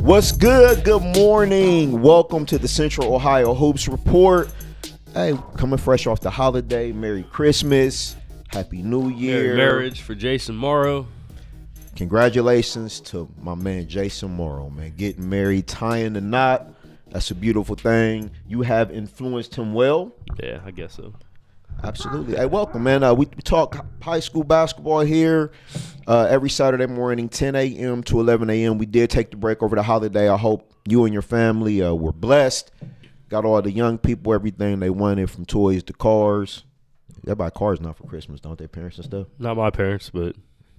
What's good? Good morning. Welcome to the Central Ohio Hoops Report. Hey, coming fresh off the holiday. Merry Christmas. Happy New Year. Merry marriage for Jason Morrow. Congratulations to my man Jason Morrow, man. Getting married, tying the knot. That's a beautiful thing. You have influenced him well. Yeah, I guess so. Absolutely. Hey, welcome, man. We talk high school basketball here every Saturday morning, 10 a.m. to 11 a.m. We did take the break over the holiday. I hope you and your family were blessed. Got all the young people everything they wanted, from toys to cars. They buy cars now for Christmas, don't they, parents and stuff? Not my parents, but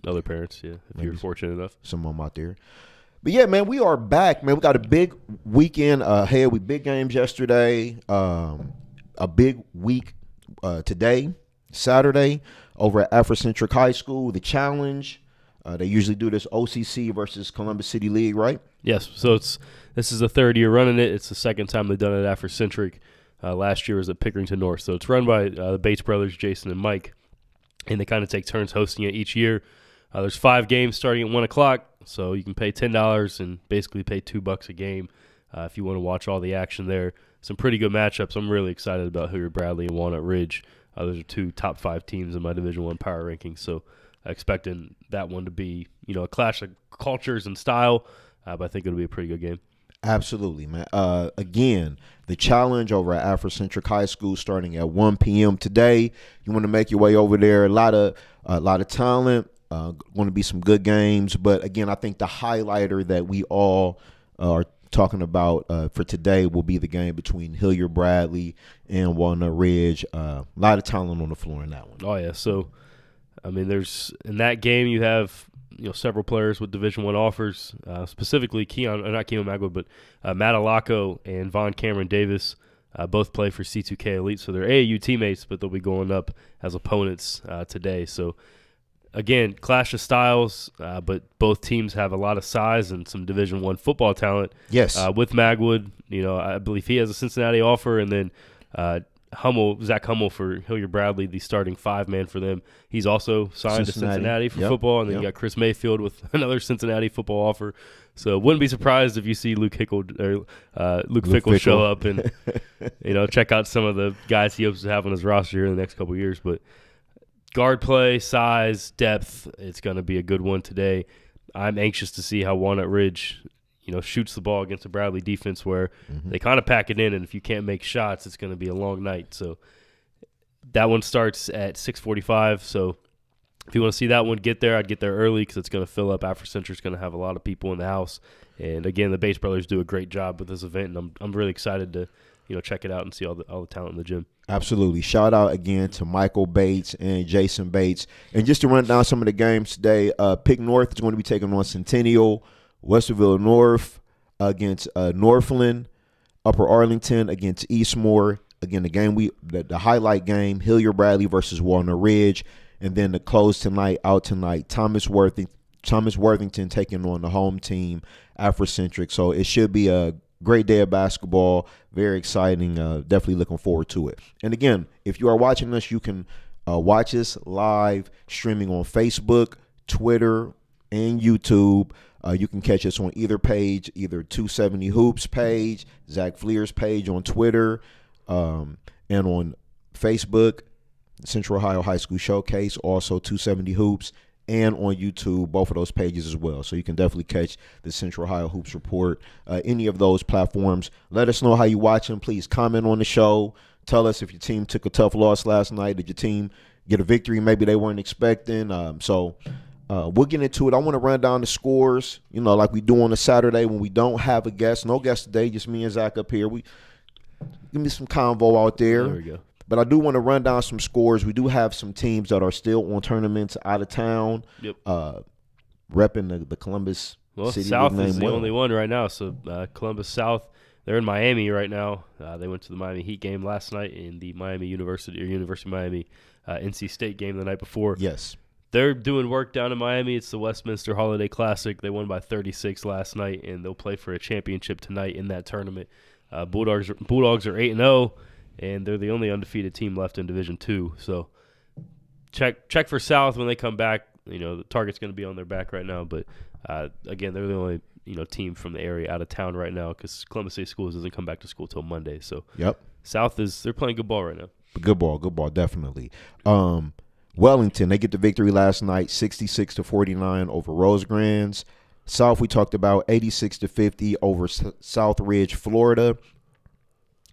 other parents, yeah, if you're fortunate enough. Some of them out there. But, yeah, man, we are back, man. We got a big weekend ahead. We big games yesterday, a big week today, Saturday, over at Afrocentric High School, the challenge. They usually do this OCC versus Columbus City League, right? Yes. So this is the third year running it. It's the second time they've done it at Afrocentric. Last year was at Pickerington North. So it's run by the Bates brothers, Jason and Mike, and they kind of take turns hosting it each year. There's 5 games starting at 1 o'clock, so you can pay $10 and basically pay $2 a game if you want to watch all the action there. Some pretty good matchups. I'm really excited about Hilliard Bradley and Walnut Ridge. Those are 2 top 5 teams in my Division I power rankings, so expecting that one to be, a clash of cultures and style, but I think it'll be a pretty good game. Absolutely, man. Again, the challenge over at Afrocentric High School starting at 1 p.m. today. You want to make your way over there. A lot of talent. Going to be some good games, but again, I think the highlighter that we all are talking about for today will be the game between Hilliard Bradley and Walnut Ridge. A lot of talent on the floor in that one. Oh yeah, so I mean, there's in that game you have several players with Division I offers, specifically not Keon Magwood, but Matt Alaco and Von Cameron Davis. Both play for C2K Elite, so they're AAU teammates, but they'll be going up as opponents today. So again, clash of styles, but both teams have a lot of size and some Division I football talent. Yes. With Magwood, I believe he has a Cincinnati offer, and then Zach Hummel for Hilliard Bradley, the starting 5-man for them. He's also signed to Cincinnati for football, and then you got Chris Mayfield with another Cincinnati football offer. So wouldn't be surprised if you see Luke Fickle show up and check out some of the guys he hopes to have on his roster here in the next couple of years. But guard play, size, depth, it's going to be a good one today. I'm anxious to see how Walnut Ridge shoots the ball against the Bradley defense, where they kind of pack it in, and if you can't make shots, it's going to be a long night. So that one starts at 6:45. So if you want to see that one, get there. I'd get there early because it's going to fill up. Afrocentric's going to have a lot of people in the house. And, again, the Bates brothers do a great job with this event, and I'm really excited to check it out and see all the talent in the gym. Absolutely. Shout out again to Michael Bates and Jason Bates. And just to run down some of the games today, Pick North is going to be taking on Centennial. Westerville North against Northland, Upper Arlington against Eastmoor. Again, the highlight game, Hilliard Bradley versus Walnut Ridge, and then the close tonight, Thomas Worthington taking on the home team, Afrocentric. So it should be a great day of basketball, very exciting. Definitely looking forward to it. And again, if you are watching us, you can watch us live streaming on Facebook, Twitter, and YouTube. You can catch us on either page, either 270 Hoops page, Zach Fleer's page on Twitter, and on Facebook, Central Ohio High School Showcase, also 270 Hoops, and on YouTube, both of those pages as well. So you can definitely catch the Central Ohio Hoops Report, any of those platforms. Let us know how you watching. Please comment on the show. Tell us if your team took a tough loss last night. Did your team get a victory maybe they weren't expecting? We'll get into it. I want to run down the scores, like we do on a Saturday when we don't have a guest. No guest today, just me and Zach up here. Give me some convo out there. There we go. But I do want to run down some scores. We do have some teams that are still on tournaments out of town. Yep. Repping the Columbus City. South is the only one right now. So Columbus South, they're in Miami right now. They went to the Miami Heat game last night, in the University of Miami NC State game the night before. Yes. They're doing work down in Miami. It's the Westminster Holiday Classic. They won by 36 last night, and they'll play for a championship tonight in that tournament. Bulldogs are 8-0, and they're the only undefeated team left in Division II. So check for South when they come back. The target's going to be on their back right now. But, again, they're the only team from the area out of town right now because Columbus State Schools doesn't come back to school till Monday. So South they're playing good ball right now. Good ball, definitely. Wellington, they get the victory last night, 66-49 over Rosecrans. South, we talked about 86-50 over South Ridge, Florida.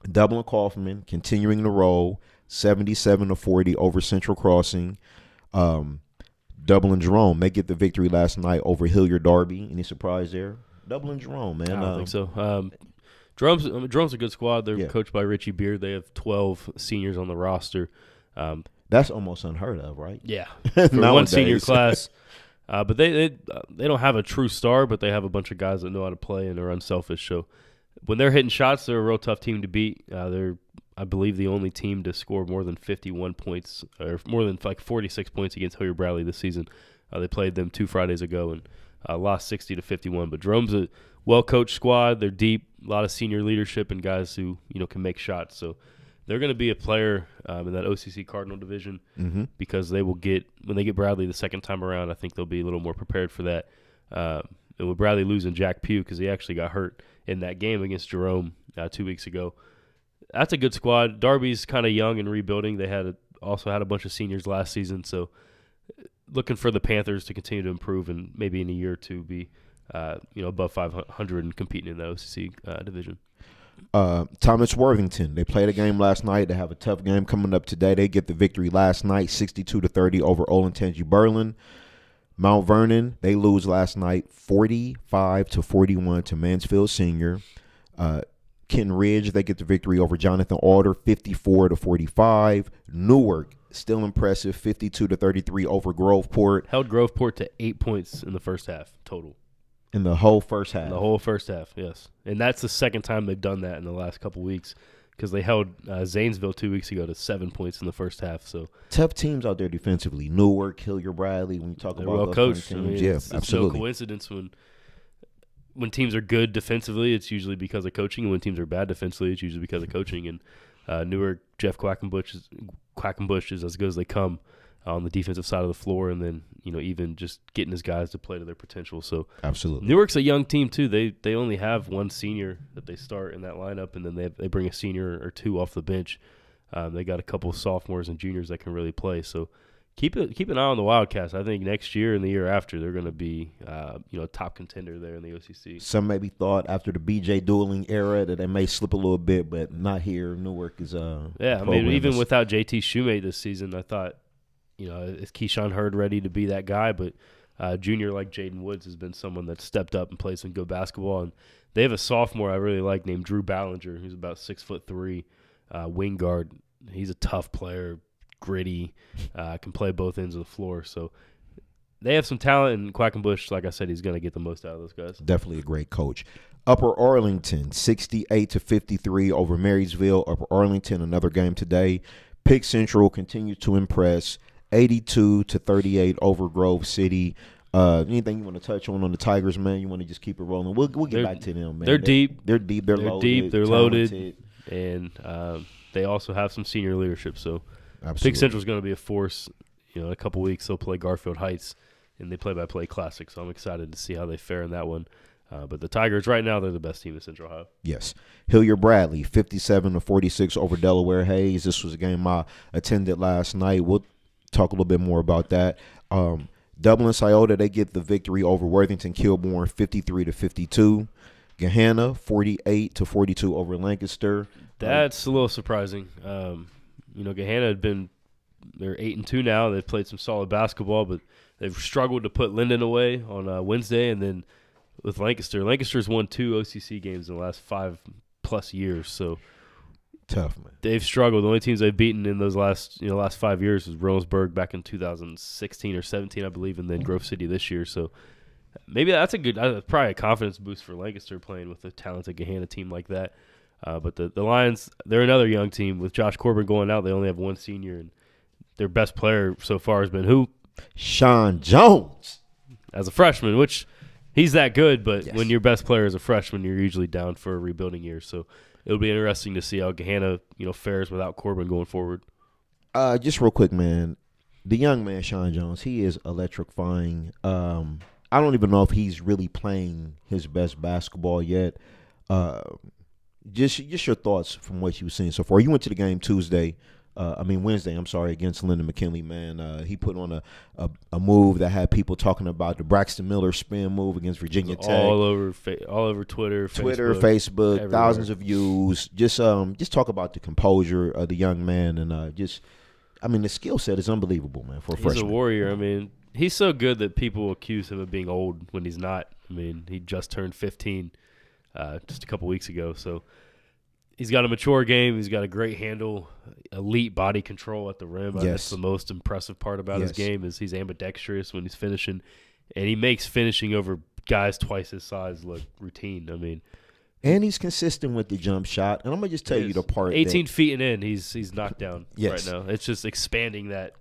Dublin Kaufman continuing to roll, 77-40 over Central Crossing. Dublin Jerome, they get the victory last night over Hilliard Darby. Any surprise there? Dublin Jerome, man. I don't think so. Jerome's a good squad. They're coached by Richie Beard. They have 12 seniors on the roster. That's almost unheard of, right? Yeah, for one senior class. But they don't have a true star, but they have a bunch of guys that know how to play and are unselfish. So when they're hitting shots, they're a real tough team to beat. They're, I believe, the only team to score more than 51 points or more than 46 points against Hilliard Bradley this season. They played them 2 Fridays ago and lost 60-51. But Jerome's a well-coached squad. They're deep, a lot of senior leadership and guys who can make shots. So they're going to be a player in that OCC Cardinal division because they will when they get Bradley the second time around, I think they'll be a little more prepared for that. And with Bradley losing Jack Pugh because he actually got hurt in that game against Jerome 2 weeks ago, that's a good squad. Darby's kind of young and rebuilding. They also had a bunch of seniors last season, so looking for the Panthers to continue to improve and maybe in a year or two be above 500 and competing in the OCC division. Thomas Worthington, they played a game last night. They have a tough game coming up today. They get the victory last night, 62-30 over Olentangy Berlin. Mount Vernon, they lose last night, 45-41 to Mansfield Senior. Kenton Ridge, they get the victory over Jonathan Alder, 54-45. Newark, still impressive, 52-33 over Groveport. Held Groveport to 8 points in the first half total. In the whole first half. In the whole first half, yes. And that's the second time they've done that in the last couple weeks because they held Zanesville 2 weeks ago to 7 points in the first half. So tough teams out there defensively. Newark, Hilliard Bradley, when you talk about well coached teams. It's absolutely. No coincidence when teams are good defensively, it's usually because of coaching. And when teams are bad defensively, it's usually because of coaching. And Newark, Jeff Quackenbush is as good as they come on the defensive side of the floor, and then even just getting his guys to play to their potential. So absolutely, Newark's a young team too. They only have one senior that they start in that lineup, and then they bring a senior or two off the bench. They got a couple of sophomores and juniors that can really play. So keep an eye on the Wildcats. I think next year and the year after they're going to be a top contender there in the OCC. Some maybe thought after the BJ dueling era that they may slip a little bit, but not here. Newark is even without JT Shoemate this season, I thought. Is Keyshawn Hurd ready to be that guy? But junior like Jaden Woods has been someone that's stepped up and played some good basketball. And they have a sophomore I really like named Drew Ballinger, who's about 6'3", wing guard. He's a tough player, gritty, can play both ends of the floor. So they have some talent, and Quackenbush, like I said, he's going to get the most out of those guys. Definitely a great coach. Upper Arlington, 68-53 over Marysville. Upper Arlington, another game today. Pick Central continues to impress. 82-38 over Grove City. Anything you want to touch on the Tigers, man? You want to just keep it rolling? We'll get back to them, man. They're deep. They're deep. They're loaded. Deep. They're loaded. And they also have some senior leadership. So Pick Central's going to be a force. In a couple weeks they'll play Garfield Heights, and they play-by-play classic. So I'm excited to see how they fare in that one. But the Tigers right now, they're the best team in Central Ohio. Yes. Hilliard Bradley, 57-46 over Delaware Hayes. This was a game I attended last night. We'll talk a little bit more about that. Dublin Scioto, they get the victory over Worthington Kilbourne, 53-52. Gahanna, 48-42 over Lancaster. That's a little surprising. Gahanna they're 8-2 now. They've played some solid basketball, but they've struggled to put Linden away on Wednesday, and then with Lancaster's won 2 OCC games in the last 5+ years. So tough, man. They've struggled. The only teams they've beaten in those last 5 years was Roseburg back in 2016 or 17, I believe, and then Grove City this year. So maybe that's probably a confidence boost for Lancaster playing with a talented Gahanna team like that. But the Lions, they're another young team. With Josh Corbin going out, they only have one senior, and their best player so far has been who? Sean Jones. As a freshman, which he's that good, but yes. When your best player is a freshman, you're usually down for a rebuilding year. So it'll be interesting to see how Gahanna, fares without Corbin going forward. Just real quick, man. The young man, Sean Jones, he is electrifying. I don't even know if he's really playing his best basketball yet. Just your thoughts from what you've seen so far. You went to the game Wednesday, I'm sorry, against Lyndon McKinley, man. He put on a move that had people talking about the Braxton Miller spin move against Virginia Tech. All over Twitter, Facebook, everywhere. Thousands of views. Just talk about the composure of the young man, and the skill set is unbelievable, man, for a freshman. He's a warrior. I mean, he's so good that people accuse him of being old when he's not. I mean, he just turned 15 just a couple weeks ago, so he's got a mature game. He's got a great handle, elite body control at the rim. Yes. That's the most impressive part about his game is he's ambidextrous when he's finishing, and he makes finishing over guys twice his size look routine. I mean, and he's consistent with the jump shot. And I'm gonna just tell you the part 18 feet and in, he's knocked down yes. right now. It's just expanding that,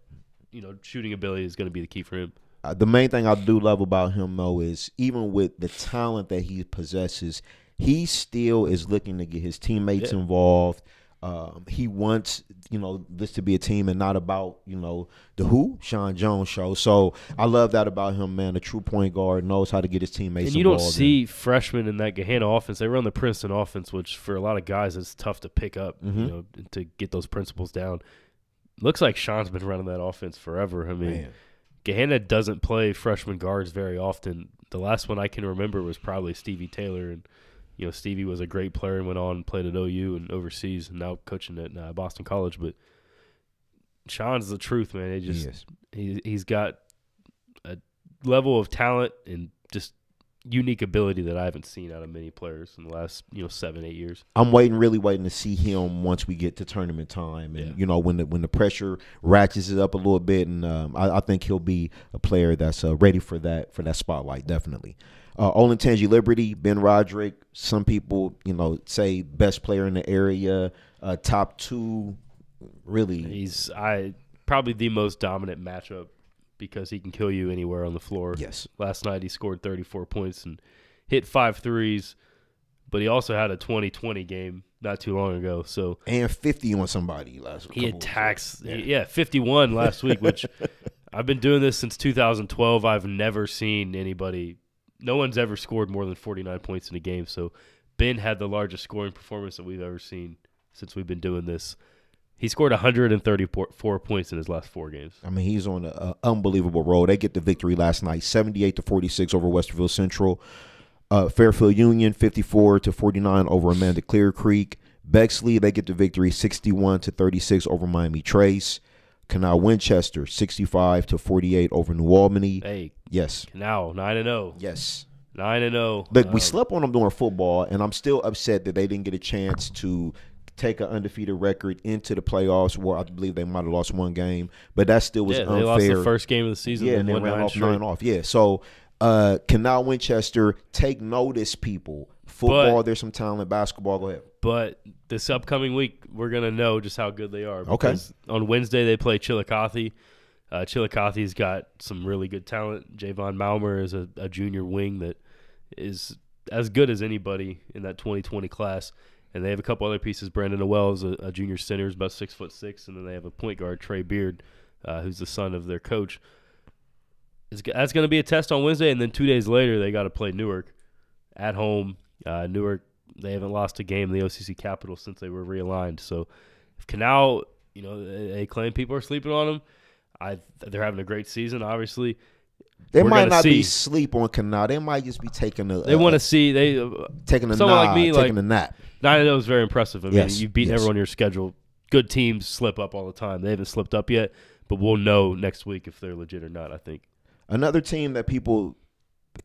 shooting ability is going to be the key for him. The main thing I do love about him, though, is even with the talent that he possesses, he still is looking to get his teammates involved. He wants, this to be a team and not about, the Sean Jones show. So I love that about him, man. A true point guard, knows how to get his teammates involved. And you involved. don't see freshmen in that Gahanna offense. They run the Princeton offense, which for a lot of guys is tough to pick up, to get those principles down. Looks like Sean's been running that offense forever. I mean, Gahanna doesn't play freshman guards very often. The last one I can remember was probably Stevie Taylor, and Stevie was a great player and went on and played at OU and overseas, and now coaching at Boston College. But Sean's the truth, man. He's got a level of talent and just unique ability that I haven't seen out of many players in the last 7-8 years. I'm really waiting to see him once we get to tournament time, and when the pressure ratchets it up a little bit, and I think he'll be a player that's ready for that spotlight, definitely. Olentangy Liberty, Ben Roderick. Some people say best player in the area, top 2. Really, he's probably the most dominant matchup, because he can kill you anywhere on the floor. Yes. Last night he scored 34 points and hit 5 threes, but he also had a 20-20 game not too long ago. And 50 on somebody last week. He attacks. 51 last week, which I've been doing this since 2012. I've never seen anybody – no one's ever scored more than 49 points in a game. So Ben had the largest scoring performance that we've ever seen since we've been doing this. He scored 134 points in his last 4 games. I mean, he's on an unbelievable roll. They get the victory last night, 78-46 over Westerville Central. Fairfield Union, 54-49 over Amanda Clear Creek. Bexley, they get the victory, 61-36 over Miami Trace. Canal Winchester, 65-48 over New Albany. Hey, yes. Canal, 9-0. Yes. 9-0. Look, we slept on them during football, and I'm still upset that they didn't get a chance to take an undefeated record into the playoffs, where I believe they might have lost 1 game, but that still was unfair. They lost the first game of the season. Yeah, and then ran off 9 off. Yeah, so Canal Winchester, take notice, people. Football, there's some talent. Basketball, go ahead. But this upcoming week, we're going to know just how good they are. Okay. On Wednesday, they play Chillicothe. Chillicothe's got some really good talent. Javon Malmer is a junior wing that is as good as anybody in that 2020 class. And they have a couple other pieces. Brandon Noel is a junior center, is about 6'6", and then they have a point guard, Trey Beard, who's the son of their coach. That's going to be a test on Wednesday, and then 2 days later they got to play Newark at home. Newark, they haven't lost a game in the OCC Capital since they were realigned. So if Canal, they claim people are sleeping on them. They're having a great season, obviously. They might not be sleep on Canal. They might just be taking a. They want to see taking a someone nod, like me, taking a nap. 9-0 is very impressive. I mean, you've beaten everyone on your schedule. Good teams slip up all the time. They haven't slipped up yet, but we'll know next week if they're legit or not, I think. Another team that people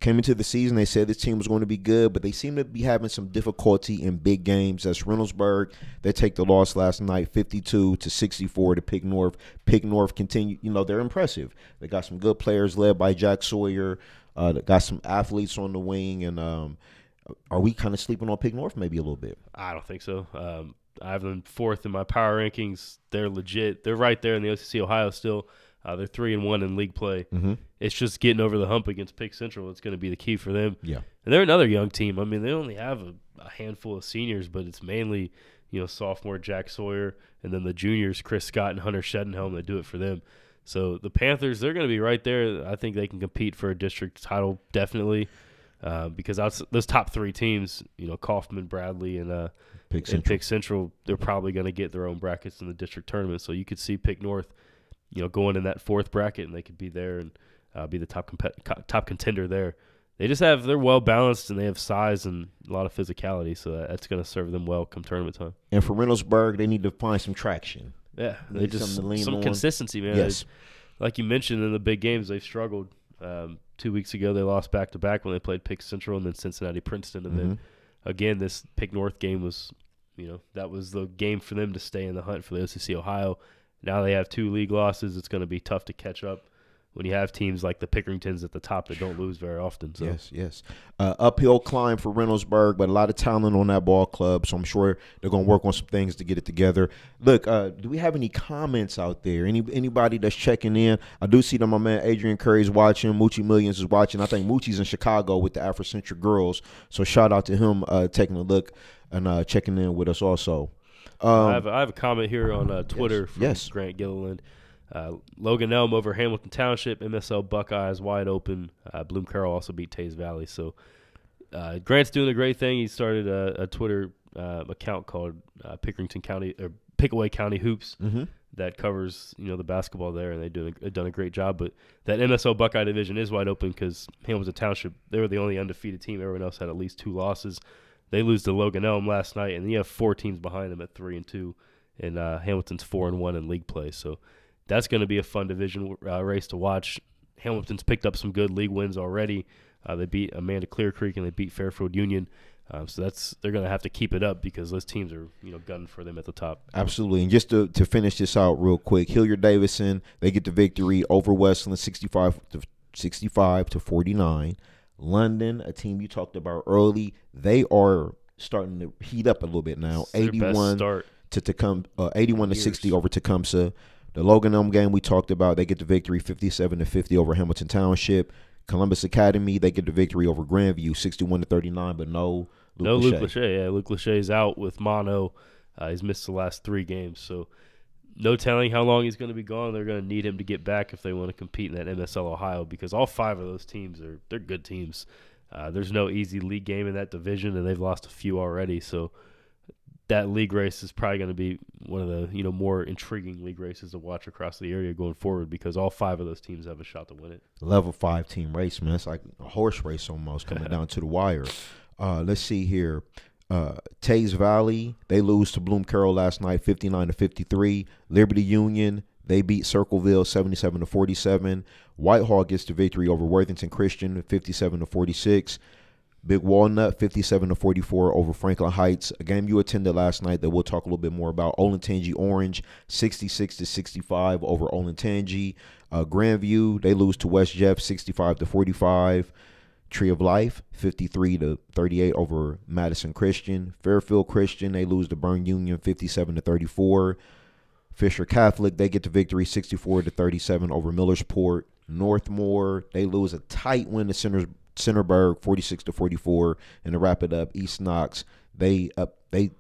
came into the season, they said this team was going to be good, but they seem to be having some difficulty in big games. That's Reynoldsburg. They take the loss last night, 52-64 to Pick North. Pick North continue. They're impressive. They got some good players led by Jack Sawyer. They got some athletes on the wing, and are we kind of sleeping on Pick North maybe a little bit? I don't think so. I have them 4th in my power rankings. They're legit. They're right there in the OCC Ohio still. They're 3-1 in league play. Mm-hmm. It's just getting over the hump against Pick Central. It's going to be the key for them. Yeah, and they're another young team. I mean, they only have a handful of seniors, but it's mainly sophomore Jack Sawyer and then the juniors Chris Scott and Hunter Shedenhelm that do it for them. So the Panthers, they're going to be right there. I think they can compete for a district title definitely, because those top 3 teams, Kaufman, Bradley, and Pick Central, they're probably going to get their own brackets in the district tournament. So you could see Pick North, going in that 4th bracket, and they could be there and be the top contender there. They're well balanced, and they have size and a lot of physicality, so that's going to serve them well come tournament time. And for Reynoldsburg, they need to find some traction. Yeah, they just some consistency, man. Yes, like you mentioned in the big games, they've struggled. 2 weeks ago, they lost back-to-back when they played Pick Central and then Cincinnati Princeton, and then again this Pick North game was, that was the game for them to stay in the hunt for the OCC Ohio. Now they have 2 league losses. It's going to be tough to catch up when you have teams like the Pickeringtons at the top that don't lose very often. So. Yes. Uphill climb for Reynoldsburg, but a lot of talent on that ball club, so I'm sure they're going to work on some things to get it together. Look, do we have any comments out there? Anybody that's checking in? I do see that my man Adrian Curry's watching. Moochie Millions is watching. I think Moochie's in Chicago with the Afrocentric Girls, so shout out to him taking a look and checking in with us also. I have a comment here on Twitter from Grant Gilliland. Logan Elm over Hamilton Township, MSL Buckeyes wide open. Bloom Carroll also beat Tays Valley. So Grant's doing a great thing. He started a Twitter account called Pickaway County Hoops that covers the basketball there, and they've done a great job. But that MSL Buckeye division is wide open because Hamilton Township, they were the only undefeated team. Everyone else had at least 2 losses. They lose to Logan Elm last night, and you have 4 teams behind them at 3-2, and Hamilton's 4-1 in league play. So that's going to be a fun division race to watch. Hamilton's picked up some good league wins already. They beat Amanda Clear Creek and they beat Fairfield Union. So they're going to have to keep it up because those teams are gunning for them at the top. Absolutely. And just to finish this out real quick, Hilliard Davidson, they get the victory over Westland 65 to 49. London, a team you talked about early, they are starting to heat up a little bit now. 81 to 60 over Tecumseh. The Logan Elm game we talked about, they get the victory 57 to 50 over Hamilton Township. Columbus Academy, they get the victory over Grandview 61 to 39, but no Luke Lachey. Yeah, Luke Lachey's out with mono. He's missed the last 3 games, so no telling how long he's going to be gone. They're going to need him to get back if they want to compete in that MSL Ohio because all 5 of those teams they're good teams. There's no easy league game in that division, and they've lost a few already. So that league race is probably going to be one of the more intriguing league races to watch across the area going forward because all 5 of those teams have a shot to win it. Level 5 team race, man. It's like a horse race almost coming down to the wire. Let's see here. Tays Valley, they lose to Bloom Carroll last night 59 to 53. Liberty Union, they beat Circleville 77 to 47. Whitehall gets the victory over Worthington Christian 57 to 46. Big Walnut 57 to 44 over Franklin Heights, a game you attended last night that we'll talk a little bit more about. Olentangy Orange 66 to 65 over Olentangy. Grandview, they lose to West Jeff 65 to 45. Tree of Life 53 to 38 over Madison Christian. Fairfield Christian, they lose to Burn Union 57 to 34. Fisher Catholic, they get the victory 64 to 37 over Millersport. Northmore, they lose a tight win to Centerburg 46 to 44. And to wrap it up, East Knox, they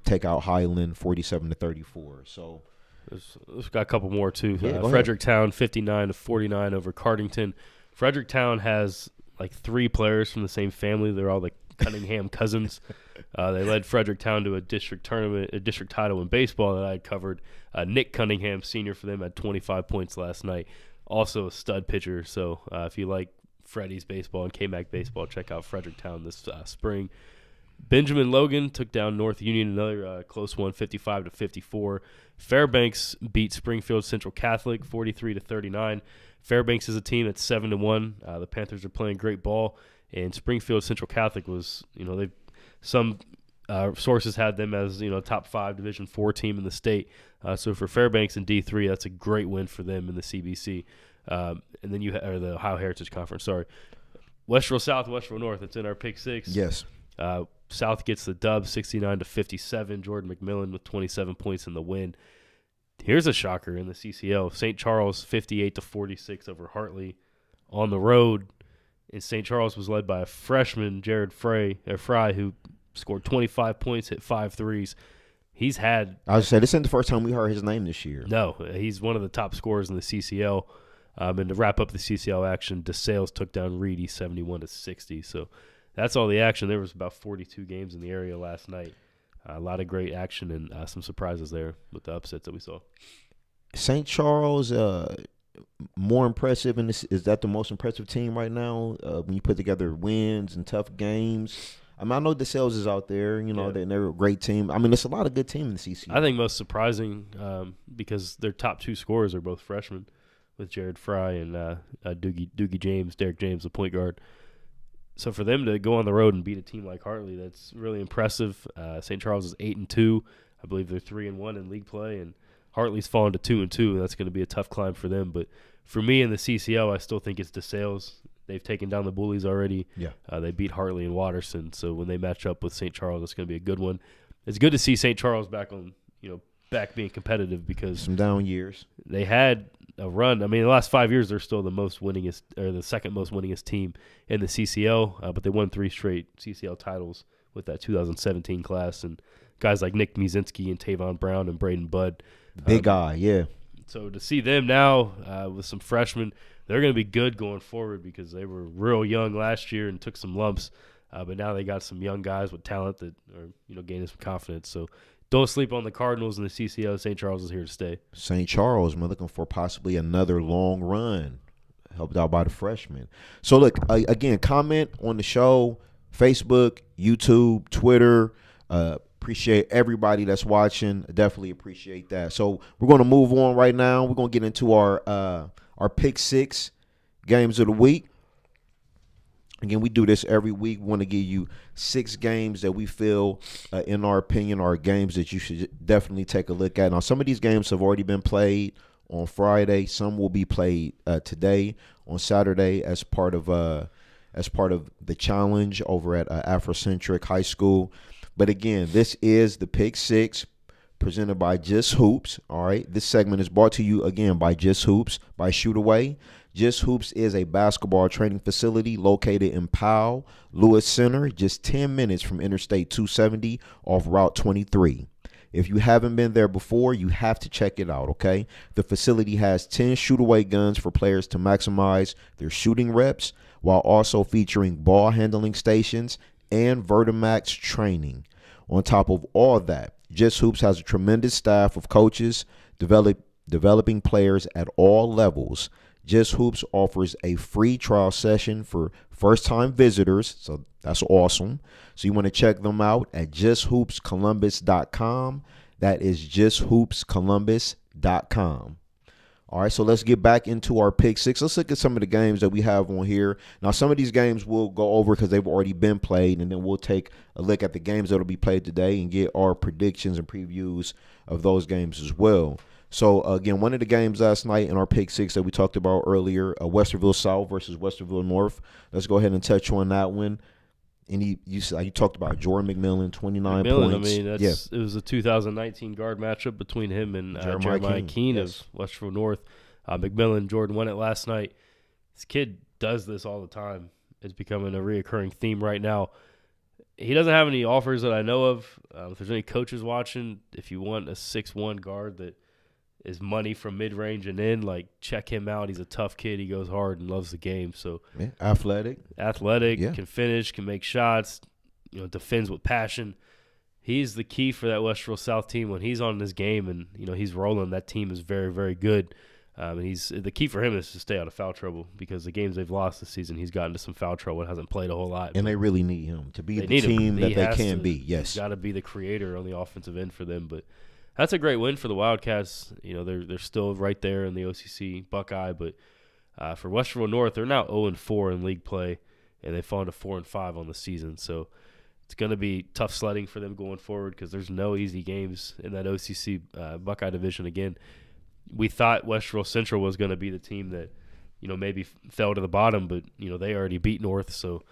take out Highland 47 to 34. So Let's got a couple more too. Yeah, Fredericktown 59 to 49 over Cardington. Fredericktown has like 3 players from the same family. They're all the Cunningham cousins. They led Fredericktown to a district tournament, a district title in baseball that I had covered. Nick Cunningham, senior for them, had 25 points last night. Also a stud pitcher. So if you like Freddie's baseball and K-Mac baseball, check out Fredericktown this spring. Benjamin Logan took down North Union, another close one, 55 to 54. Fairbanks beat Springfield Central Catholic 43 to 39. Fairbanks is a team that's 7-1. The Panthers are playing great ball, and Springfield Central Catholic was, some sources had them as top 5 Division 4 team in the state. So for Fairbanks and D3, that's a great win for them in the CBC. And then or the Ohio Heritage Conference. Sorry, Westerville South, Westerville North. It's in our pick 6. Yes. South gets the dub, 69 to 57. Jordan McMillan with 27 points in the win. Here's a shocker in the CCL. St. Charles 58 to 46 over Hartley on the road. And St. Charles was led by a freshman, Jared Fry, who scored 25 points, hit 5 threes. He's had. I was saying, this isn't the first time we heard his name this year. No, he's one of the top scorers in the CCL. And to wrap up the CCL action, DeSales took down Reedy 71-60. So that's all the action. There was about 42 games in the area last night. A lot of great action and some surprises there with the upsets that we saw. St. Charles, more impressive, and is that the most impressive team right now when you put together wins and tough games? I mean, I know DeSales is out there, they're a great team. I mean, there's a lot of good team in the CCL. I think most surprising because their top two scorers are both freshmen with Jared Fry and Doogie James, Derrick James, the point guard. So for them to go on the road and beat a team like Hartley, that's really impressive. St. Charles is 8-2. I believe they're 3-1 in league play, and Hartley's fallen to 2-2, and that's going to be a tough climb for them. But for me in the CCL, I still think it's DeSales. They've taken down the Bullies already. Yeah. They beat Hartley and Watterson, so when they match up with St. Charles, it's going to be a good one. It's good to see St. Charles back being competitive because some down years. They had a run. I mean, the last 5 years, they're still the most winningest or the second most winningest team in the CCL, but they won 3 straight CCL titles with that 2017 class, and guys like Nick Muzinski and Tavon Brown and Braden Budd. Big guy, yeah. So to see them now with some freshmen, they're going to be good going forward because they were real young last year and took some lumps, but now they got some young guys with talent that are gaining some confidence. So don't sleep on the Cardinals in the CCL. St. Charles is here to stay. St. Charles, we're looking for possibly another long run, helped out by the freshmen. So, look, again, comment on the show, Facebook, YouTube, Twitter. Appreciate everybody that's watching. Definitely appreciate that. So we're going to move on right now. We're going to get into our Pick 6 games of the week. Again, we do this every week. We want to give you 6 games that we feel, in our opinion, are games that you should definitely take a look at. Now, some of these games have already been played on Friday. Some will be played today on Saturday as part of the challenge over at Afrocentric High School. But again, this is the Pick 6 presented by Just Hoops. All right, this segment is brought to you again by Just Hoops by Shoot Away. Just Hoops is a basketball training facility located in Powell, Lewis Center, just 10 minutes from Interstate 270 off Route 23. If you haven't been there before, you have to check it out, okay? The facility has 10 shoot-away guns for players to maximize their shooting reps while also featuring ball handling stations and Vertimax training. On top of all that, Just Hoops has a tremendous staff of coaches developing players at all levels. Just Hoops offers a free trial session for first-time visitors, so that's awesome. So you want to check them out at justhoopscolumbus.com. That is justhoopscolumbus.com. All right, so let's get back into our Pick 6. Let's look at some of the games that we have on here. Now, some of these games we'll go over because they've already been played, and then we'll take a look at the games that will be played today and get our predictions and previews of those games as well. So, again, one of the games last night in our Pick 6 that we talked about earlier, Westerville South versus Westerville North. Let's go ahead and touch on that one. And you talked about Jordan McMillan, 29 points. I mean, it was a 2019 guard matchup between him and Jeremiah Keene of Westerville North. McMillan, Jordan won it last night. This kid does this all the time. It's becoming a reoccurring theme right now. He doesn't have any offers that I know of. If there's any coaches watching, if you want a 6'1" guard that is money from mid-range and in, check him out. He's a tough kid. He goes hard and loves the game. So athletic, can finish, can make shots, defends with passion. He's the key for that Westerville South team. When he's on his game and, he's rolling, that team is very, very good. And the key for him is to stay out of foul trouble because the games they've lost this season, he's gotten into some foul trouble and hasn't played a whole lot. And they really need him to be the team that they can be. Yes. He's got to be the creator on the offensive end for them. But that's a great win for the Wildcats. They're still right there in the OCC Buckeye, but for Westerville North, they're now 0-4 in league play, and they've fallen to 4-5 on the season. So it's going to be tough sledding for them going forward because there's no easy games in that OCC Buckeye division. Again, we thought Westerville Central was going to be the team that maybe fell to the bottom, but they already beat North, so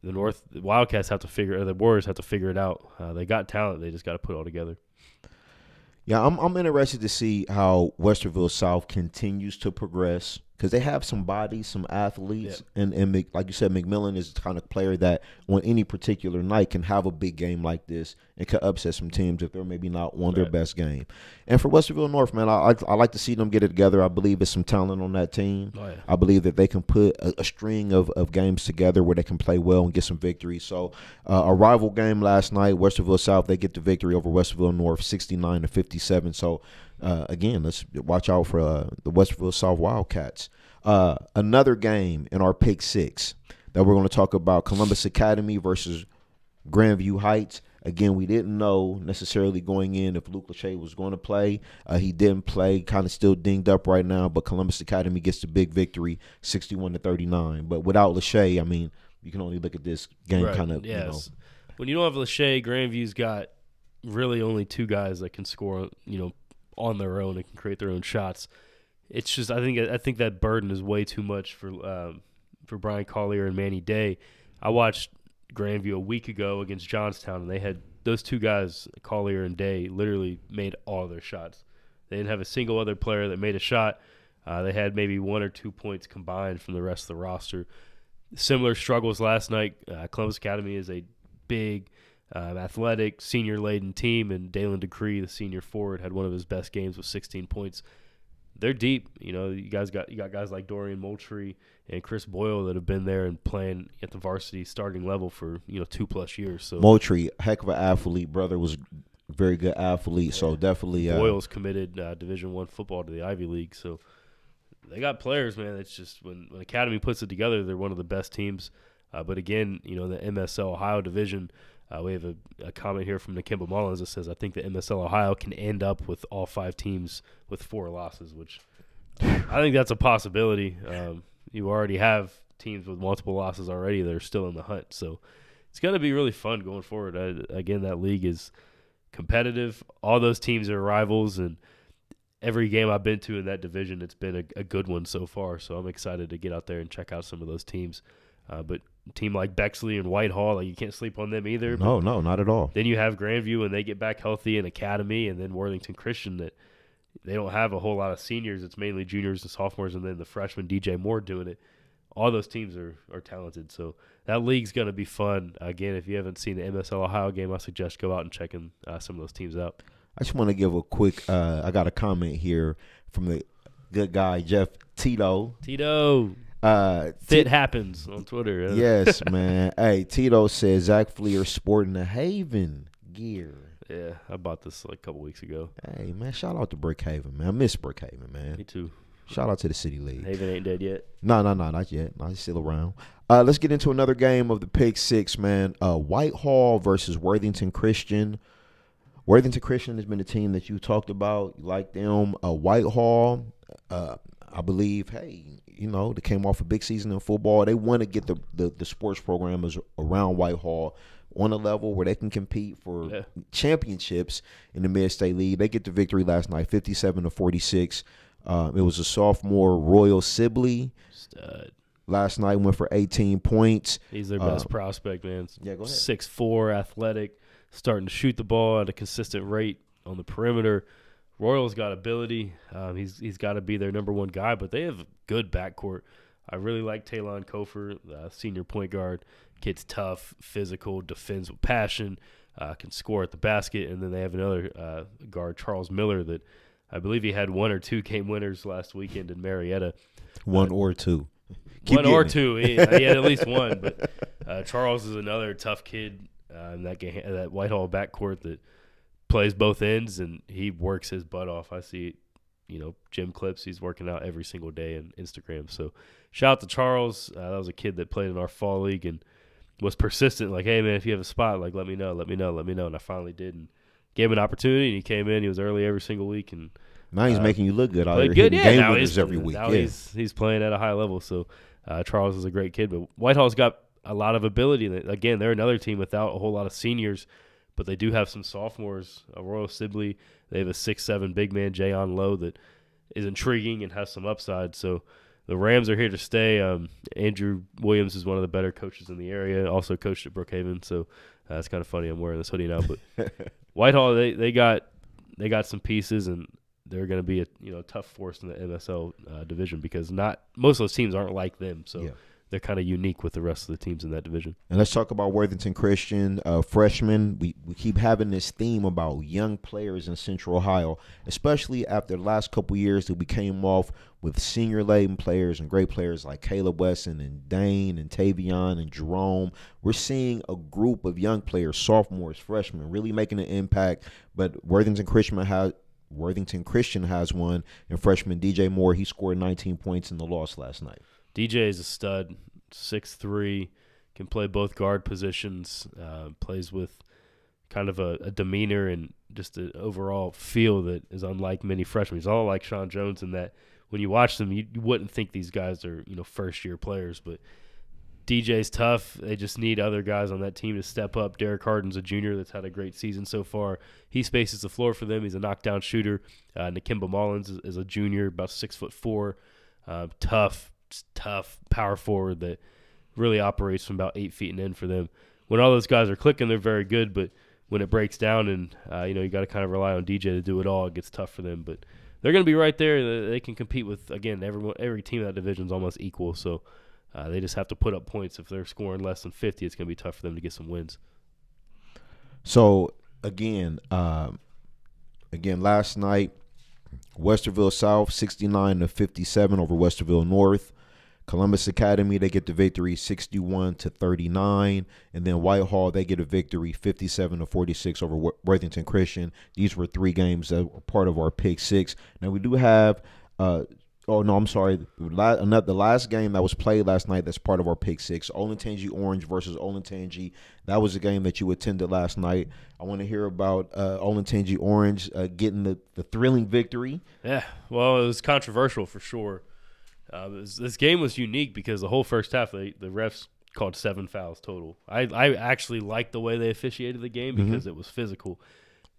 the Wildcats have to the Warriors have to figure it out. They got talent, they just got to put it all together. Yeah, I'm interested to see how Westerville South continues to progress because they have some bodies, some athletes, and like you said, McMillan is the kind of player that on any particular night can have a big game like this and can upset some teams if they're maybe not on their best game. And for Westerville North, man, I like to see them get it together. I believe there's some talent on that team. Oh, yeah. I believe that they can put a string of games together where they can play well and get some victories. So a rival game last night, Westerville South, they get the victory over Westerville North, 69-57. So again, let's watch out for the Westerville South Wildcats. Another game in our Pick 6 that we're going to talk about, Columbus Academy versus Grandview Heights. Again, we didn't know necessarily going in if Luke Lachey was going to play. He didn't play, kind of still dinged up right now, but Columbus Academy gets the big victory, 61-39. But without Lachey, I mean, you can only look at this game kind of, yes. When you don't have Lachey, Grandview's got really only two guys that can score, on their own and can create their own shots. It's just I think that burden is way too much for Brian Collier and Manny Day. I watched Grandview a week ago against Johnstown, and they had those two guys, Collier and Day, literally made all their shots. They didn't have a single other player that made a shot. They had maybe 1 or 2 points combined from the rest of the roster. Similar struggles last night. Columbus Academy is a big, athletic, senior-laden team, and Dalen Decree, the senior forward, had one of his best games with 16 points. They're deep. You got guys like Dorian Moultrie and Chris Boyle that have been there and playing at the varsity starting level for 2+ years. So Moultrie, heck of an athlete. Brother was a very good athlete. So definitely Boyle's committed Division I football to the Ivy League. So they got players, man. It's just when Academy puts it together, they're one of the best teams. But again, the MSL Ohio division. We have a comment here from Nakimba Mullins that says, I think the MSL Ohio can end up with all 5 teams with 4 losses, which I think that's a possibility. You already have teams with multiple losses already that are still in the hunt. So it's going to be really fun going forward. Again, that league is competitive. All those teams are rivals, and every game I've been to in that division, it's been a good one so far. So I'm excited to get out there and check out some of those teams. But a team like Bexley and Whitehall, you can't sleep on them either. No, not at all. Then you have Grandview, and they get back healthy, and Academy, and then Worthington Christian. That they don't have a whole lot of seniors. It's mainly juniors and sophomores, and then the freshman DJ Moore doing it. All those teams are talented. So that league's going to be fun. Again, if you haven't seen the MSL Ohio game, I suggest go out and check some of those teams out. I just want to give a quick I got a comment here from the good guy, Jeff Tito. Fit happens on Twitter. Yes, man. Hey, Tito says Zach Fleer sporting the Haven gear. Yeah, I bought this like a couple weeks ago. Hey, man, shout out to Brookhaven, man. I miss Brookhaven, man. Me too. Shout out to the City League. Haven ain't dead yet. No, not yet. No, he's still around. Let's get into another game of the Pick 6, man. Whitehall versus Worthington Christian. Worthington Christian has been a team that you talked about. You like them. Whitehall, I believe, they came off a big season in football. They want to get the sports programmers around Whitehall on a level where they can compete for championships in the Mid-State League. They get the victory last night, 57-46. It was a sophomore, Royal Sibley. Stud. Last night went for 18 points. He's their best prospect, man. Yeah, go ahead. 6'4", athletic, starting to shoot the ball at a consistent rate on the perimeter. Royal's got ability. He's got to be their number one guy, but they have a good backcourt. I really like Talon Kofer, senior point guard. Kid's tough, physical, defends with passion, can score at the basket. And then they have another guard, Charles Miller, that I believe he had 1 or 2 game winners last weekend in Marietta. 1 or 2. One or two. He had at least one. But Charles is another tough kid in that Whitehall backcourt that plays both ends, and he works his butt off. I see, gym clips. He's working out every single day on Instagram. So shout out to Charles. That was a kid that played in our fall league and was persistent. Like, hey, man, if you have a spot, let me know. And I finally did and gave him an opportunity, and he came in. He was early every single week. And now he's making you look good. Played good, yeah. Game winners every week. Now he's playing at a high level. So Charles is a great kid. But Whitehall's got a lot of ability. Again, they're another team without a whole lot of seniors, but they do have some sophomores. Royal Sibley, they have a 6'7" big man, Jayon Lowe, that is intriguing and has some upside. So the Rams are here to stay. Andrew Williams is one of the better coaches in the area, also coached at Brookhaven. So it's kind of funny I'm wearing this hoodie now. But Whitehall, they got some pieces, and they're going to be a tough force in the MSL division because not most of those teams aren't like them. So they're kind of unique with the rest of the teams in that division. And let's talk about Worthington Christian, freshmen. We keep having this theme about young players in Central Ohio, especially after the last couple years that we came off with senior-laden players and great players like Caleb Wesson and Dane and Tavion and Jerome. We're seeing a group of young players, sophomores, freshmen, really making an impact. But Worthington Christian has one, and freshman DJ Moore, he scored 19 points in the loss last night. DJ is a stud, 6'3", can play both guard positions, plays with kind of a demeanor and just an overall feel that is unlike many freshmen. He's all like Sean Jones in that when you watch them, you wouldn't think these guys are first-year players, but DJ's tough. They just need other guys on that team to step up. Derrick Harden's a junior that's had a great season so far. He spaces the floor for them. He's a knockdown shooter. Nakimba Mullins is a junior, about 6'4", tough power forward that really operates from about 8 feet and in for them. When all those guys are clicking, they're very good, but when it breaks down and you got to kind of rely on DJ to do it all, it gets tough for them. But they're going to be right there. They can compete with, again, every team in that division is almost equal, so they just have to put up points. If they're scoring less than 50, it's going to be tough for them to get some wins. So again, last night, Westerville South 69-57 over Westerville North. Columbus Academy, they get the victory 61-39, and then Whitehall, they get a victory 57-46 over Worthington Christian. These were 3 games that were part of our Pick 6. Now we do have the last game that was played last night that's part of our Pick 6, Olentangy Orange versus Olentangy. That was a game that you attended last night. I want to hear about Olentangy Orange getting the thrilling victory. Yeah, well, it was controversial for sure. This game was unique because the whole first half, the refs called 7 fouls total. I actually liked the way they officiated the game because it was physical.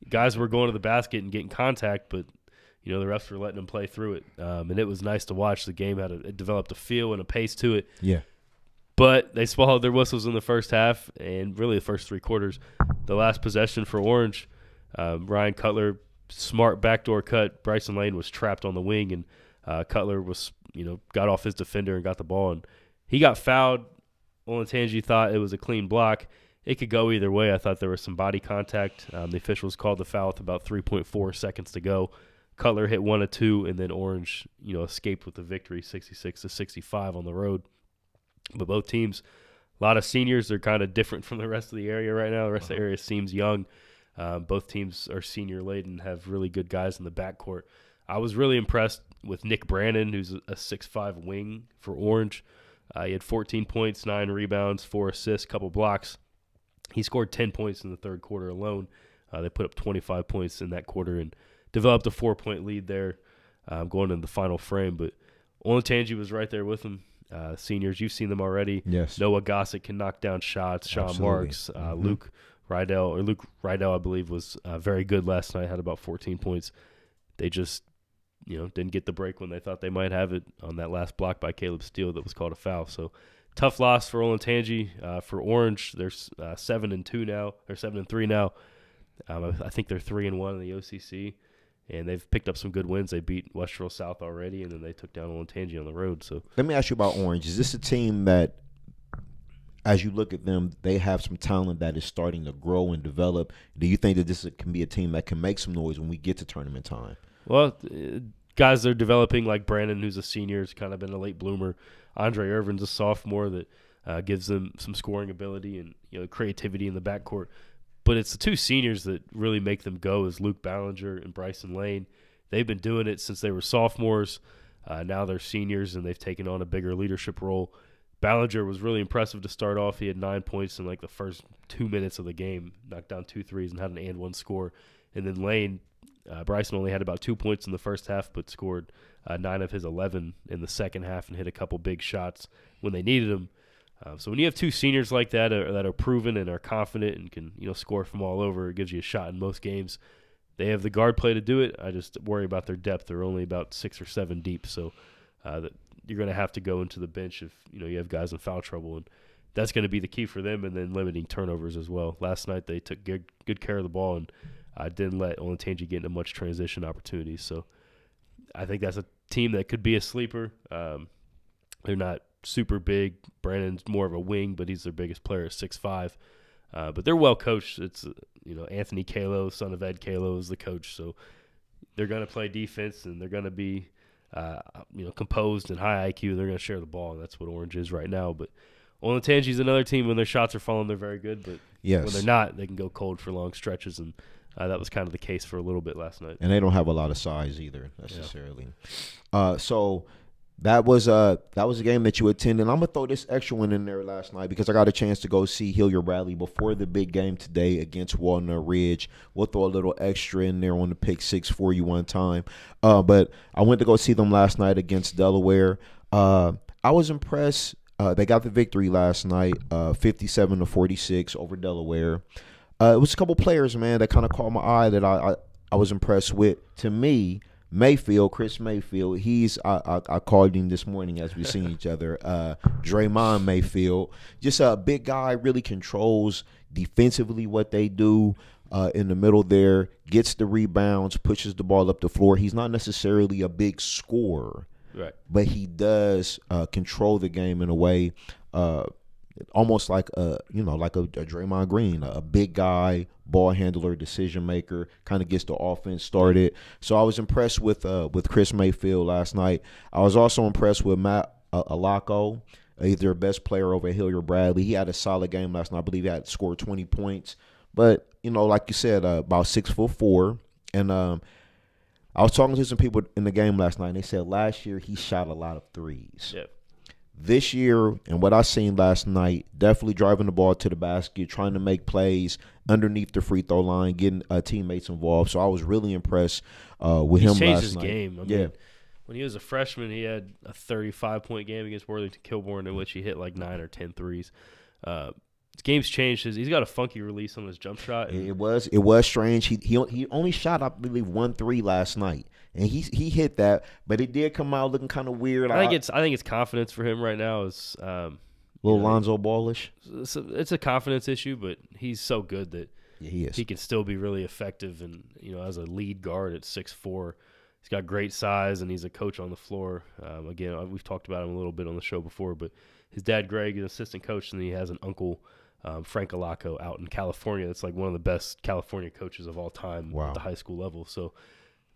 Guys were going to the basket and getting contact, but the refs were letting them play through it. And it was nice to watch. The game it developed a feel and a pace to it. Yeah. But they swallowed their whistles in the first half and really the first 3 quarters. The last possession for Orange, Ryan Cutler, smart backdoor cut. Bryson Lane was trapped on the wing, and Cutler was got off his defender and got the ball, and he got fouled. Olentangy thought it was a clean block. It could go either way. I thought there was some body contact. The officials called the foul with about 3.4 seconds to go. Cutler hit 1 of 2, and then Orange, escaped with the victory, 66-65 on the road. But both teams, a lot of seniors. They're kind of different from the rest of the area right now. The rest of the area seems young. Both teams are senior-laden, have really good guys in the backcourt. I was really impressed with Nick Brannon, who's a 6'5" wing for Orange. He had 14 points, 9 rebounds, 4 assists, couple blocks. He scored 10 points in the third quarter alone. They put up 25 points in that quarter and developed a 4-point lead there going into the final frame. But Olentangy was right there with them. Seniors, you've seen them already. Yes. Noah Gossett can knock down shots. Sean Marks, Luke Rydell, I believe, was very good last night, had about 14 points. They just didn't get the break when they thought they might have it on that last block by Caleb Steele that was called a foul. So tough loss for Olentangy. For Orange, they're 7-2 now. They're 7-3 now. I think they're 3-1 in the OCC, and they've picked up some good wins. They beat Westerville South already, and then they took down Olentangy on the road. So let me ask you about Orange. Is this a team that, as you look at them, they have some talent that is starting to grow and develop? Do you think that this can be a team that can make some noise when we get to tournament time? Well, guys they're developing like Brandon, who's a senior, has kind of been a late bloomer. Andre Irvin's a sophomore that gives them some scoring ability and creativity in the backcourt. But it's the 2 seniors that really make them go, is Luke Ballinger and Bryson Lane. They've been doing it since they were sophomores. Now they're seniors, and they've taken on a bigger leadership role. Ballinger was really impressive to start off. He had 9 points in the first 2 minutes of the game, knocked down 2 threes and had an and-one score. And then Lane, Bryson only had about 2 points in the first half, but scored 9 of his 11 in the second half and hit a couple big shots when they needed them. So when you have 2 seniors like that that are proven and are confident and can score from all over, it gives you a shot in most games. They have the guard play to do it. I just worry about their depth. They're only about 6 or 7 deep, so you're going to have to go into the bench if you have guys in foul trouble, and that's going to be the key for them. And then limiting turnovers as well. Last night they took good care of the ball and didn't let Olentangy get into much transition opportunities. So I think that's a team that could be a sleeper. They're not super big. Brandon's more of a wing, but he's their biggest player at 6'5". But they're well coached. It's Anthony Kalo, son of Ed Kalo, is the coach. So they're going to play defense, and they're going to be composed and high IQ. They're going to share the ball, and that's what Orange is right now. But Olentangy's another team. When their shots are falling, they're very good. But when they're not, they can go cold for long stretches, and that was kind of the case for a little bit last night. And they don't have a lot of size either necessarily. Yeah. So that was a game that you attended. I'm gonna throw this extra one in there last night because I got a chance to go see Hilliard Bradley before the big game today against Walnut Ridge. We'll throw a little extra in there on the pick six for you one time. But I went to go see them last night against Delaware. I was impressed. They got the victory last night, 57-46 over Delaware. It was a couple players, man, that kind of caught my eye that I was impressed with. To me, Chris Mayfield, I called him this morning as we seen each other. Draymond Mayfield, just a big guy, really controls defensively what they do in the middle there, gets the rebounds, pushes the ball up the floor. He's not necessarily a big scorer. Right. But he does control the game in a way, almost like a Draymond Green, a big guy, ball handler, decision maker, kind of gets the offense started. So I was impressed with Chris Mayfield last night. I was also impressed with Matt Alako. He's their best player over Hilliard Bradley. He had a solid game last night. I believe he had scored 20 points. But like you said, about 6'4", and I was talking to some people in the game last night, and they said last year he shot a lot of threes. Yep. This year, and what I seen last night, definitely driving the ball to the basket, trying to make plays underneath the free throw line, getting teammates involved. So I was really impressed with him last night. He's changed his game. I mean, when he was a freshman, he had a 35-point game against Worthington Kilbourne in which he hit like 9 or 10 threes. His game's changed. He's got a funky release on his jump shot. It was strange. He only shot, I believe, 1 3 last night, and he hit that, but it did come out looking kind of weird. I think it's confidence for him right now. Is little Lonzo Ballish. It's a confidence issue, but he's so good that he is. He can still be really effective, and as a lead guard at 6'4", he's got great size, and he's a coach on the floor. Again, we've talked about him a little bit on the show before, but his dad Greg is an assistant coach, and he has an uncle. Frank Alako out in California. That's like one of the best California coaches of all time at the high school level. So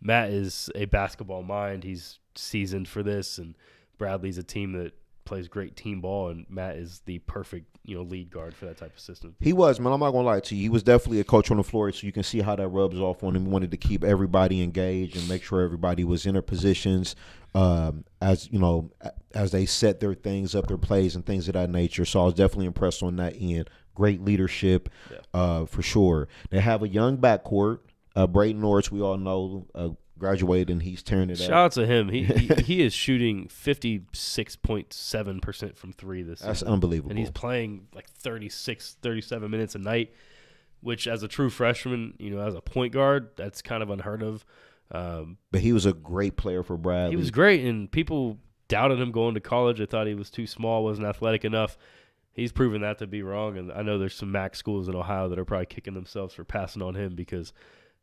Matt is a basketball mind. He's seasoned for this, and Bradley's a team that plays great team ball, and Matt is the perfect lead guard for that type of system. He was, man. I'm not gonna lie to you. He was definitely a coach on the floor, so you can see how that rubs off on him. He wanted to keep everybody engaged and make sure everybody was in their positions. As they set their things up, their plays and things of that nature. So I was definitely impressed on that end. Great leadership, for sure. They have a young backcourt. Braden Norris, we all know, graduated, and he's tearing it up. Shout out to him. He is shooting 56.7% from three this season. That's unbelievable. And he's playing like 36, 37 minutes a night, which as a true freshman, as a point guard, that's kind of unheard of. But he was a great player for Bradley. He was great, and people doubted him going to college. They thought he was too small, wasn't athletic enough. He's proven that to be wrong, and I know there's some MAC schools in Ohio that are probably kicking themselves for passing on him because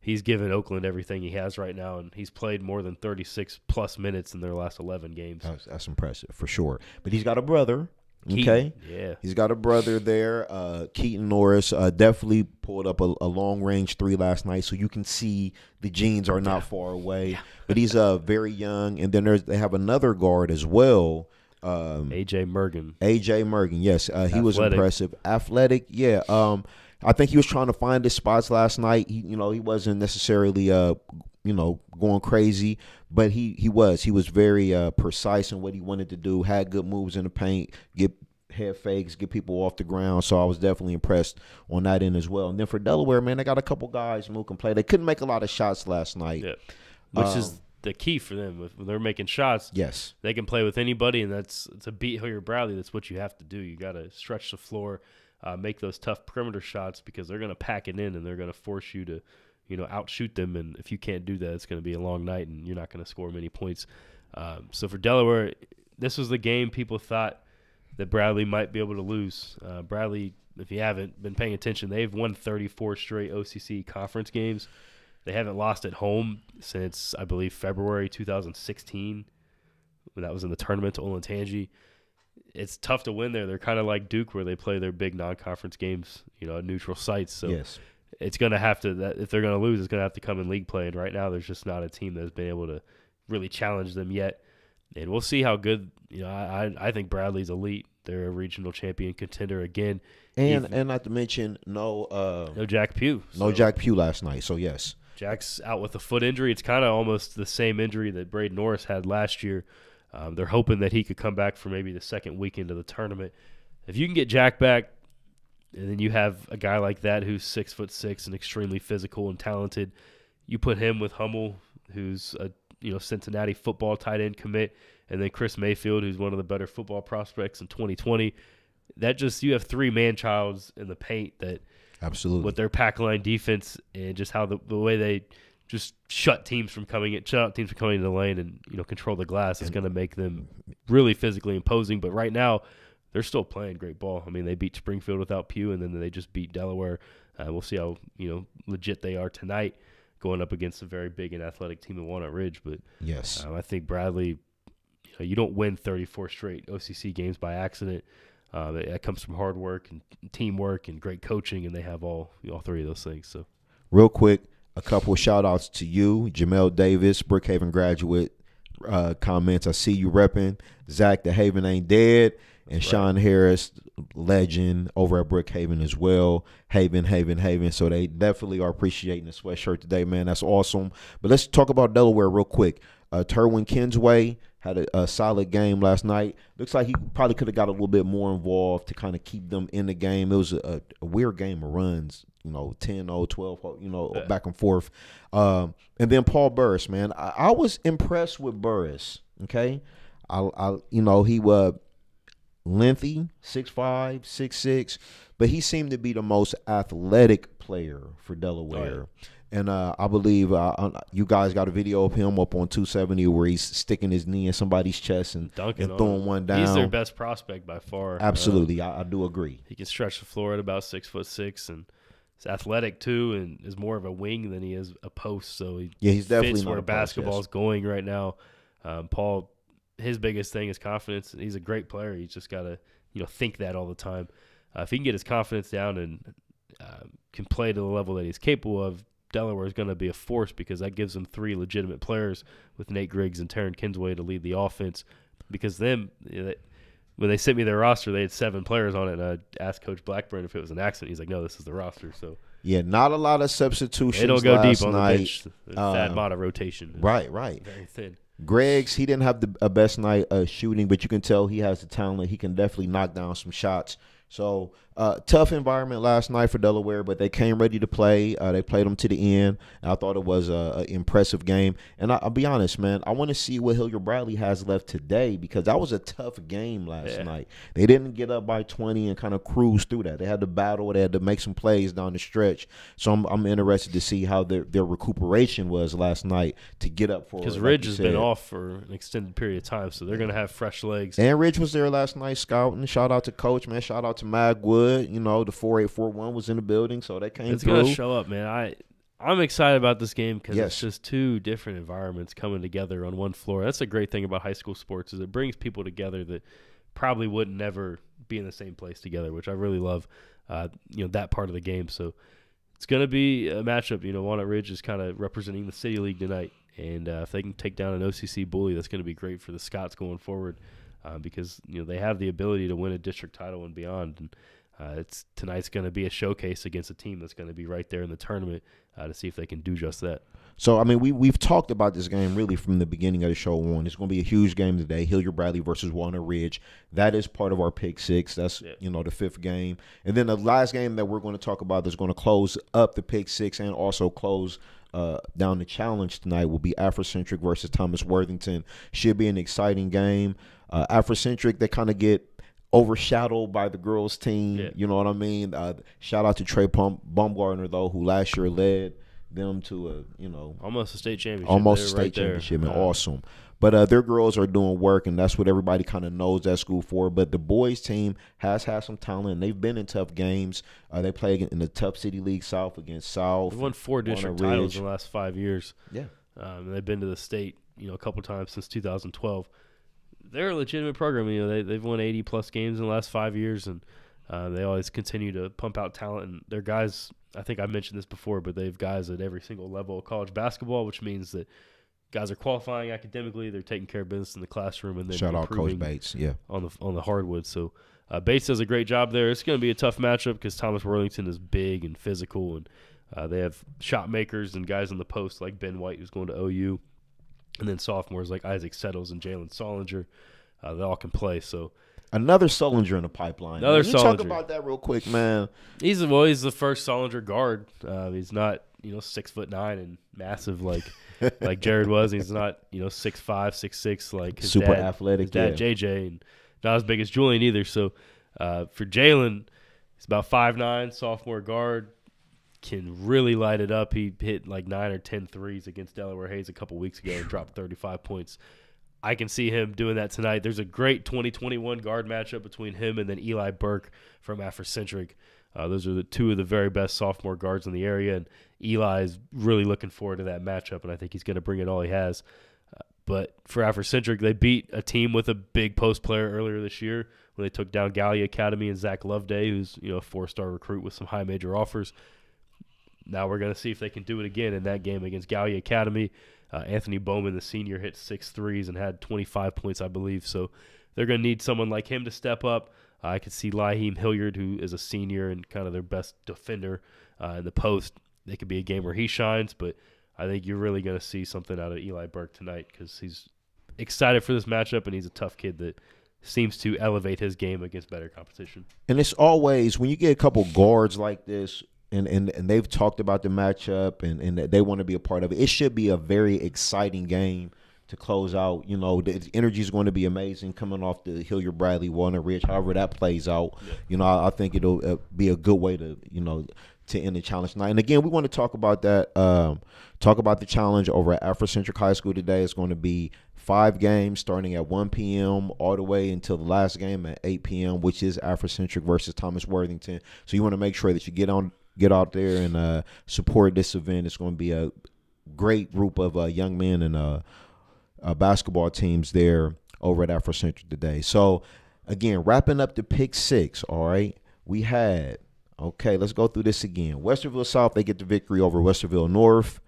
he's given Oakland everything he has right now, and he's played more than 36-plus minutes in their last 11 games. That's impressive, for sure. But he's got a brother. Okay, yeah, he's got a brother there. Keaton Norris definitely pulled up a long-range 3 last night, so you can see the genes are not far away. Yeah. But he's very young, and then they have another guard as well. A.J. Mergen, yes, he was impressive. Athletic, yeah. I think he was trying to find his spots last night. He wasn't necessarily going crazy, but he was very precise in what he wanted to do. Had good moves in the paint, get head fakes, get people off the ground. So I was definitely impressed on that end as well. And then for Delaware, man, they got a couple guys who can play. They couldn't make a lot of shots last night, which is the key for them. When they're making shots, yes, they can play with anybody, and to beat Hilliard Bradley, that's what you have to do. You got to stretch the floor, make those tough perimeter shots because they're going to pack it in and they're going to force you to, outshoot them. And if you can't do that, it's going to be a long night and you're not going to score many points. So for Delaware, this was the game people thought that Bradley might be able to lose. Bradley, if you haven't been paying attention, they've won 34 straight OCC conference games. They haven't lost at home since, I believe, February 2016, when that was in the tournament to Olentangy. It's tough to win there. They're kind of like Duke, where they play their big non-conference games, at neutral sites. So yes, it's going to have to – if they're going to lose, it's going to have to come in league play. And right now there's just not a team that's been able to really challenge them yet. And we'll see how good I think Bradley's elite. They're a regional champion contender again. And not to mention no Jack Pugh. No Jack Pugh last night, so yes. Jack's out with a foot injury. It's kind of almost the same injury that Braden Norris had last year. They're hoping that he could come back for maybe the second weekend of the tournament. If you can get Jack back, and then you have a guy like that who's 6'6" and extremely physical and talented, you put him with Hummel, who's a Cincinnati football tight end commit, and then Chris Mayfield, who's one of the better football prospects in 2020. You have three man-childs in the paint that absolutely with their pack line defense and just how the way they just shut teams from coming into the lane and control the glass is going to make them really physically imposing. But right now, they're still playing great ball. I mean, they beat Springfield without Pugh, and then they just beat Delaware. We'll see how legit they are tonight, going up against a very big and athletic team in Walnut Ridge. But yes, I think Bradley, you don't win 34 straight OCC games by accident. That comes from hard work and teamwork and great coaching, and they have all three of those things. So, real quick, a couple of shout-outs to you, Jamel Davis, Brookhaven graduate comments. I see you repping. Zach, the Haven ain't dead. And right. Sean Harris, legend over at Brookhaven as well. Haven. So they definitely are appreciating the sweatshirt today, man. That's awesome. But let's talk about Delaware real quick. Terwin Kinsway had a solid game last night. Looks like he probably could have got a little bit more involved to kind of keep them in the game. It was a weird game of runs, 10-0, 12, back and forth. And then Paul Burris, man. I was impressed with Burris, okay? He was lengthy, 6'5", 6'6", but he seemed to be the most athletic player for Delaware. Right. And I believe you guys got a video of him up on 270 where he's sticking his knee in somebody's chest and throwing one down. He's their best prospect by far. Absolutely, I do agree. He can stretch the floor at about 6'6", and he's athletic too, and is more of a wing than he is a post. So he's definitely fits where basketball's going right now. Paul, his biggest thing is confidence. He's a great player. He's just got to think that all the time. If he can get his confidence down and can play to the level that he's capable of, Delaware is going to be a force because that gives them three legitimate players with Nate Griggs and Taryn Kinsway to lead the offense. Because when they sent me their roster, they had 7 players on it, and I asked Coach Blackburn if it was an accident. He's like, no, this is the roster. So yeah, not a lot of substitutions. They don't go deep on the bench. That amount of rotation. Right. Very thin. Griggs, he didn't have the best night shooting, but you can tell he has the talent. He can definitely knock down some shots. So tough environment last night for Delaware, but they came ready to play. They played them to the end. I thought it was an impressive game. And I'll be honest, man, I want to see what Hilliard Bradley has left today because that was a tough game last night. They didn't get up by 20 and kind of cruise through that. They had to battle. They had to make some plays down the stretch. So I'm interested to see how their recuperation was last night to get up for. Because Ridge has been off for an extended period of time, so they're going to have fresh legs. And Ridge was there last night scouting. Shout out to Coach, man. Shout out to Magwood. The 4841 was in the building, so they came through. It's going to show up, man. I'm excited about this game because it's just two different environments coming together on one floor. That's a great thing about high school sports is it brings people together that probably would never be in the same place together, which I really love, that part of the game. So it's going to be a matchup. Walnut Ridge is kind of representing the City League tonight, and if they can take down an OCC bully, that's going to be great for the Scots going forward because they have the ability to win a district title and beyond. And tonight's going to be a showcase against a team that's going to be right there in the tournament to see if they can do just that. So, I mean, we've talked about this game really from the beginning of the show on. It's going to be a huge game today, Hilliard Bradley versus Walnut Ridge. That is part of our Pick Six. That's, the 5th game. And then the last game that we're going to talk about that's going to close up the Pick Six and also close down the challenge tonight will be Afrocentric versus Thomas Worthington. Should be an exciting game. Afrocentric, they kind of get overshadowed by the girls team. You know what I mean? Shout out to Trey Baumgartner, though, who last year led them to almost a state championship. Almost a state championship, man. Awesome. But their girls are doing work, and that's what everybody kind of knows that school for. But the boys team has had some talent. They've been in tough games. They play in the Tough City League South against South. They've won 4 district titles in the last 5 years. Yeah. They've been to the state, a couple times since 2012. They're a legitimate program. They've won 80-plus games in the last 5 years, and they always continue to pump out talent. And their guys, I think I mentioned this before, but they have guys at every single level of college basketball, which means that guys are qualifying academically. They're taking care of business in the classroom, and then shout out Coach Bates, on the hardwood. So Bates does a great job there. It's going to be a tough matchup because Thomas Worthington is big and physical, and they have shot makers and guys in the post like Ben White, who's going to OU, and then sophomores like Isaac Settles and Jalen Solinger. They all can play. So another Solinger in the pipeline. Another Solinger. Talk about that real quick, man. He's the first Solinger guard. He's not 6'9" and massive like Jared was. He's not 6'5", 6'6" like his super dad, athletic. His dad JJ, and not as big as Julian either. So for Jalen, he's about 5'9", sophomore guard. Can really light it up. He hit like 9 or 10 threes against Delaware Hayes a couple weeks ago and dropped 35 points. I can see him doing that tonight. There's a great 2021 guard matchup between him and then Eli Burke from Afrocentric. Those are the two of the very best sophomore guards in the area, and Eli is really looking forward to that matchup, and I think he's going to bring it all he has. But for Afrocentric, they beat a team with a big post player earlier this year when they took down Gallia Academy and Zach Loveday, who's a 4-star recruit with some high major offers. Now we're going to see if they can do it again in that game against Gallia Academy. Anthony Bowman, the senior, hit 6 threes and had 25 points, I believe. So they're going to need someone like him to step up. I could see Laheem Hilliard, who is a senior and kind of their best defender in the post. It could be a game where he shines, but I think you're really going to see something out of Eli Burke tonight because he's excited for this matchup, and he's a tough kid that seems to elevate his game against better competition. And it's always, when you get a couple guards like this, and they've talked about the matchup and they want to be a part of it, it should be a very exciting game to close out. The energy is going to be amazing coming off the Hilliard Bradley Walnut Ridge. However that plays out, I think it'll be a good way to to end the challenge tonight. And again, we want to talk about that. Talk about the challenge over at Afrocentric High School today. It's going to be 5 games starting at 1 p.m. all the way until the last game at 8 p.m., which is Afrocentric versus Thomas Worthington. So you want to make sure that you get out there and support this event. It's going to be a great group of young men and basketball teams there over at Afrocentric today. So, again, wrapping up the pick 6, all right, we had, let's go through this again. Westerville South, they get the victory over Westerville North.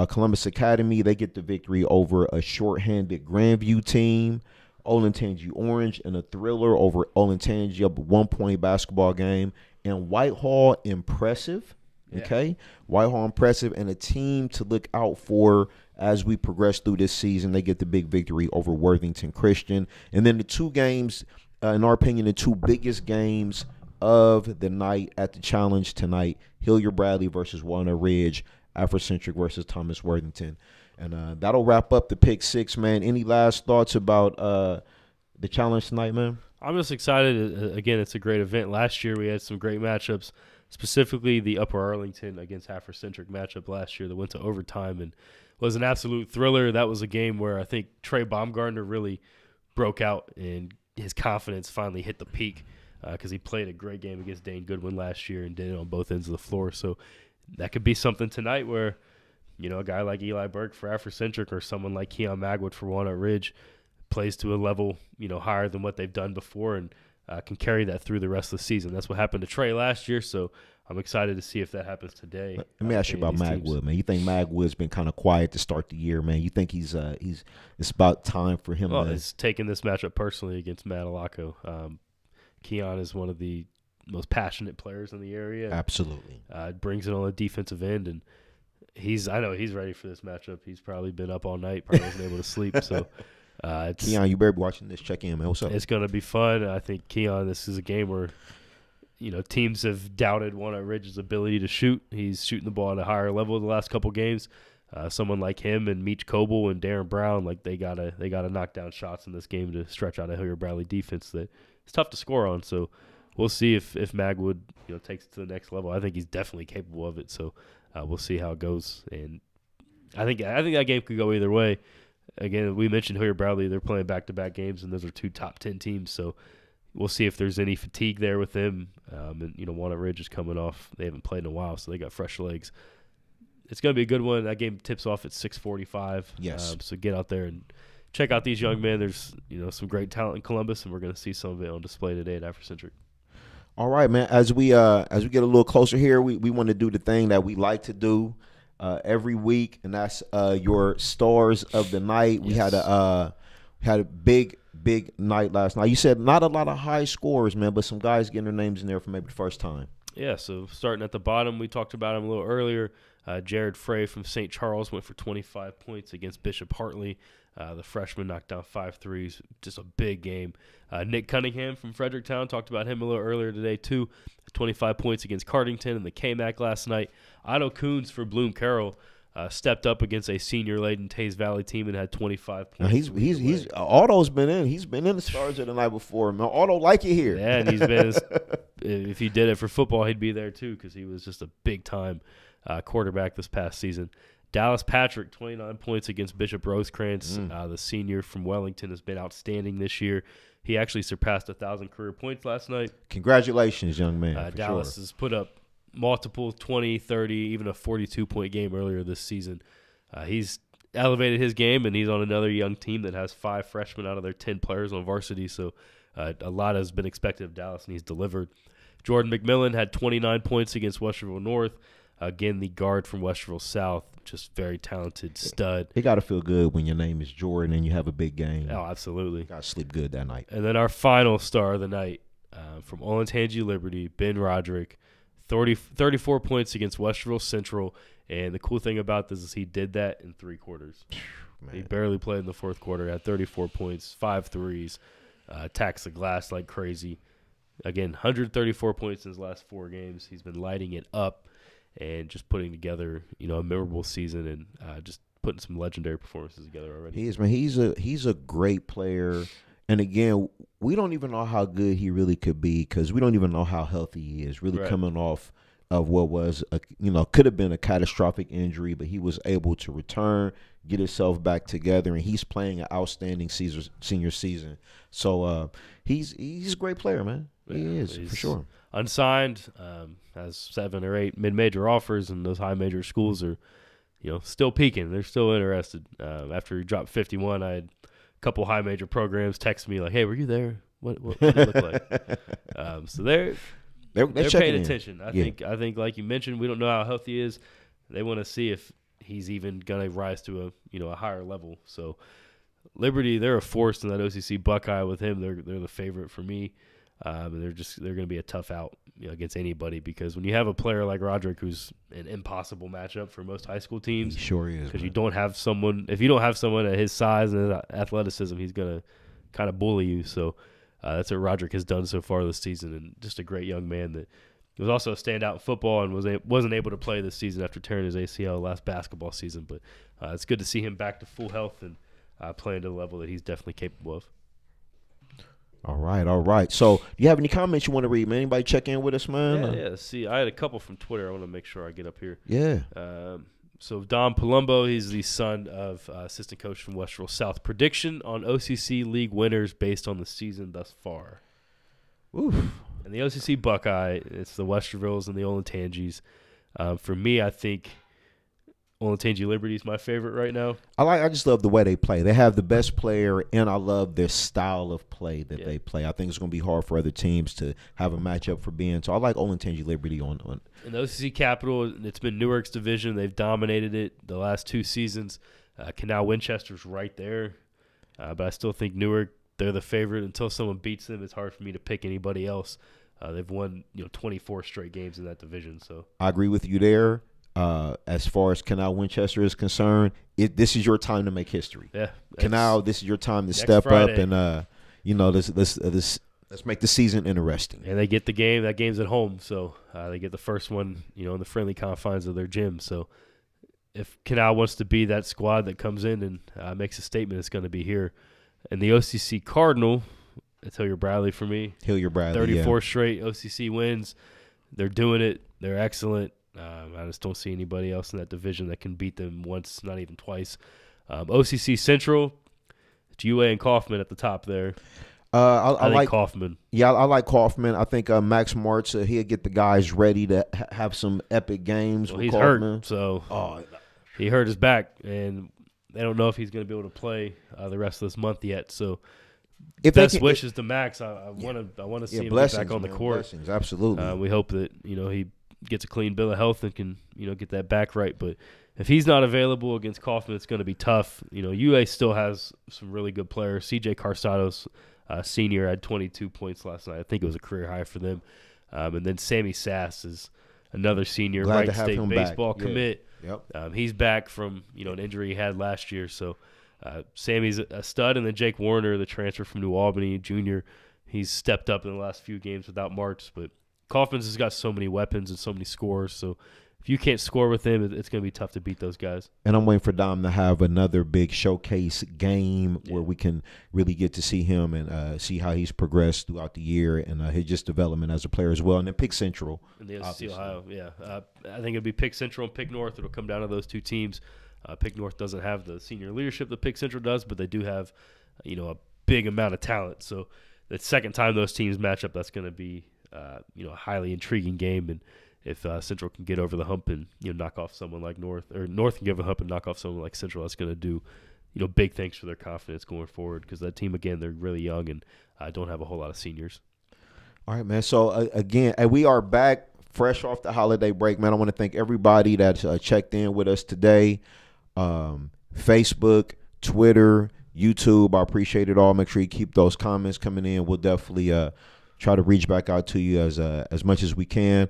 Columbus Academy, they get the victory over a shorthanded Grandview team. Olentangy Orange and a thriller over Olentangy, up 1-point basketball game. And Whitehall, impressive. Okay, Whitehall impressive, and a team to look out for as we progress through this season. They get the big victory over Worthington Christian. And then the 2 games, in our opinion, the 2 biggest games of the night at the challenge tonight: Hilliard Bradley versus Walnut Ridge, Afrocentric versus Thomas Worthington. And that'll wrap up the pick 6, man. Any last thoughts about the challenge tonight, man? I'm just excited. Again, it's a great event. Last year we had some great matchups, specifically the Upper Arlington against Afrocentric matchup last year that went to overtime and was an absolute thriller. That was a game where I think Trey Baumgartner really broke out and his confidence finally hit the peak because he played a great game against Dane Goodwin last year and did it on both ends of the floor. So that could be something tonight where, a guy like Eli Burke for Afrocentric or someone like Keon Magwood for Walnut Ridge plays to a level, higher than what they've done before and can carry that through the rest of the season. That's what happened to Trey last year, so I'm excited to see if that happens today. Let me ask you about Magwood, man. You think Magwood's been kind of quiet to start the year, man? You think it's about time for him? Well, he's taking this matchup personally against Matt Alaco. Keon is one of the most passionate players in the area. Absolutely. Brings it on the defensive end, and I know he's ready for this matchup. He's probably been up all night, probably wasn't able to sleep, so – Keon, you better be watching this. Check in, man. What's up? It's going to be fun. I think, Keon, this is a game where, teams have doubted Walnut Ridge's ability to shoot. He's shooting the ball at a higher level the last couple games. Someone like him and Meach Coble and Darren Brown, they gotta knock down shots in this game to stretch out a Hilliard Bradley defense that it's tough to score on. So we'll see if Magwood takes it to the next level. I think he's definitely capable of it. So we'll see how it goes. And I think that game could go either way. Again, we mentioned Hilliard Bradley. They're playing back-to-back games, and those are 2 top 10 teams. So we'll see if there's any fatigue there with them. And Walnut Ridge is coming off. They haven't played in a while, so they got fresh legs. It's going to be a good one. That game tips off at 6:45. Yes. So get out there and check out these young men. There's some great talent in Columbus, and we're going to see some of it on display today at Afrocentric. All right, man. As we get a little closer here, we want to do the thing that we like to do every week, and that's your stars of the night. We had a big night last night. You said not a lot of high scores, man, but some guys getting their names in there for maybe the first time. Yeah, so starting at the bottom, we talked about him a little earlier. Jared Frey from St. Charles went for 25 points against Bishop Hartley. The freshman knocked down 5 threes, just a big game. Nick Cunningham from Fredericktown, talked about him a little earlier today too. 25 points against Cardington in the KMAC last night. Otto Coons for Bloom Carroll stepped up against a senior-laden Taze Valley team and had 25 points. Now he's Otto's been in. He's been in the stars of the night before. Man, Otto like it here. Yeah, and he's been. If he did it for football, he'd be there too because he was just a big-time quarterback this past season. Dallas Patrick, 29 points against Bishop Rosecrans. The senior from Wellington has been outstanding this year. He actually surpassed 1,000 career points last night. Congratulations, young man. Dallas has put up multiple 20, 30, even a 42-point game earlier this season. He's elevated his game, and he's on another young team that has 5 freshmen out of their 10 players on varsity. So a lot has been expected of Dallas, and he's delivered. Jordan McMillan had 29 points against Westerville North. Again, the guard from Westerville South, just very talented stud. It got to feel good when your name is Jordan and you have a big game. Oh, absolutely. Got to sleep good that night. And then our final star of the night from Olentangy Liberty, Ben Roderick, 34 points against Westerville Central. And the cool thing about this is he did that in 3 quarters. Man. He barely played in the 4th quarter, had 34 points, 5 threes, taxed the glass like crazy. Again, 134 points in his last 4 games. He's been lighting it up and just putting together, a memorable season and just putting some legendary performances together already. He is, man. He's a great player. And again, we don't even know how good he really could be because we don't even know how healthy he is. Really coming off of what was, could have been a catastrophic injury, but he was able to return, get himself back together, and he's playing an outstanding senior season. So he's a great player, man. He is, for sure. Unsigned, has 7 or 8 mid-major offers, and those high-major schools are, still peaking. They're still interested. After he dropped 51, I had a couple high-major programs text me like, "Hey, were you there? What did it look like?" So they're paying attention. I think, like you mentioned, we don't know how healthy he is. They want to see if he's even going to rise to a higher level. So Liberty, they're a force in that OCC Buckeye with him. They're the favorite for me. And they're going to be a tough out against anybody because when you have a player like Roderick, who's an impossible matchup for most high school teams, he sure is. Because you don't have someone. If you don't have someone at his size and his athleticism, he's going to kind of bully you. So that's what Roderick has done so far this season, and just a great young man that was also a standout in football and wasn't able to play this season after tearing his ACL last basketball season. But it's good to see him back to full health and playing to the level that he's definitely capable of. All right. So, do you have any comments you want to read, man? Anybody check in with us, man? Yeah. See, I had a couple from Twitter. I want to make sure I get up here. Yeah. So, Don Palumbo, he's the son of assistant coach from Westerville South. Prediction on OCC league winners based on the season thus far. Oof. And the OCC Buckeye, it's the Westervilles and the Olentangies. For me, I think Olentangy Liberty is my favorite right now. I just love the way they play. They have the best player, and I love their style of play that they play. I think it's going to be hard for other teams to have a matchup for being. So I like Olentangy Liberty on. In the OCC Capital, it's been Newark's division. They've dominated it the last 2 seasons. Canal Winchester's right there, but I still think Newark, they're the favorite. Until someone beats them, it's hard for me to pick anybody else. They've won 24 straight games in that division. So I agree with you there. As far as Canal Winchester is concerned, this is your time to make history. Yeah, Canal, this is your time to step Friday. Up and let's make the season interesting. And they get the game. That game's at home, so they get the first one, in the friendly confines of their gym. So if Canal wants to be that squad that comes in and makes a statement, it's going to be here. And the OCC Cardinal, it's Hilliard Bradley for me. Hilliard Bradley, 34 straight OCC wins. They're doing it. They're excellent. I just don't see anybody else in that division that can beat them once, not even twice. OCC Central, it's UA and Kaufman at the top there. I like Kaufman. Yeah, I like Kaufman. I think Max Martz, he'll get the guys ready to have some epic games. Well, he's Kaufman. Hurt, so he hurt his back, and they don't know if he's going to be able to play the rest of this month yet. So, best wishes to Max. I want to see him get back on the court. Blessings, absolutely. We hope that he gets a clean bill of health and can get that back right. But if he's not available against Kaufman, it's going to be tough. UA still has some really good players. CJ Carsados, senior, had 22 points last night. I think it was a career high for them. And then Sammy Sass is another senior, Wright State baseball commit. Yep. He's back from an injury he had last year. So Sammy's a stud. And then Jake Warner, the transfer from New Albany, junior, he's stepped up in the last few games without Martz. But Kaufman's has got so many weapons and so many scores. So if you can't score with him, it's going to be tough to beat those guys. And I'm waiting for Dom to have another big showcase game where we can really get to see him and see how he's progressed throughout the year and his just development as a player as well. And then Pick Central. In the SEC Ohio, I think it'll be Pick Central and Pick North. It'll come down to those two teams. Pick North doesn't have the senior leadership that Pick Central does, but they do have, a big amount of talent. So the second time those teams match up, that's going to be, a highly intriguing game. And if Central can get over the hump and knock off someone like North, or North can give a hump and knock off someone like Central, that's going to do big things for their confidence going forward, because that team, again, they're really young and don't have a whole lot of seniors. All right, man. So again, we are back fresh off the holiday break, man. I want to thank everybody that checked in with us today. Facebook, Twitter, YouTube, I appreciate it all. Make sure you keep those comments coming in. We'll definitely try to reach back out to you as much as we can.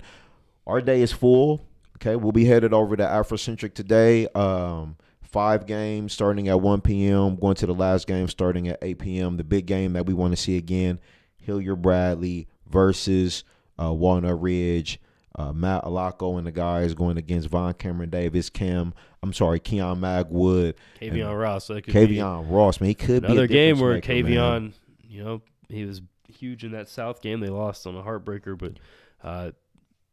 Our day is full. Okay, we'll be headed over to Afrocentric today. 5 games starting at 1 p.m., going to the last game starting at 8 p.m. The big game that we want to see again, Hilliard-Bradley versus Walnut Ridge. Matt Alaco and the guys going against Von Cameron Davis, Keon Magwood. Kavion Ross. So Kavion Ross, man. He could be another game where Kavion, he was huge in that South game. They lost on a heartbreaker, but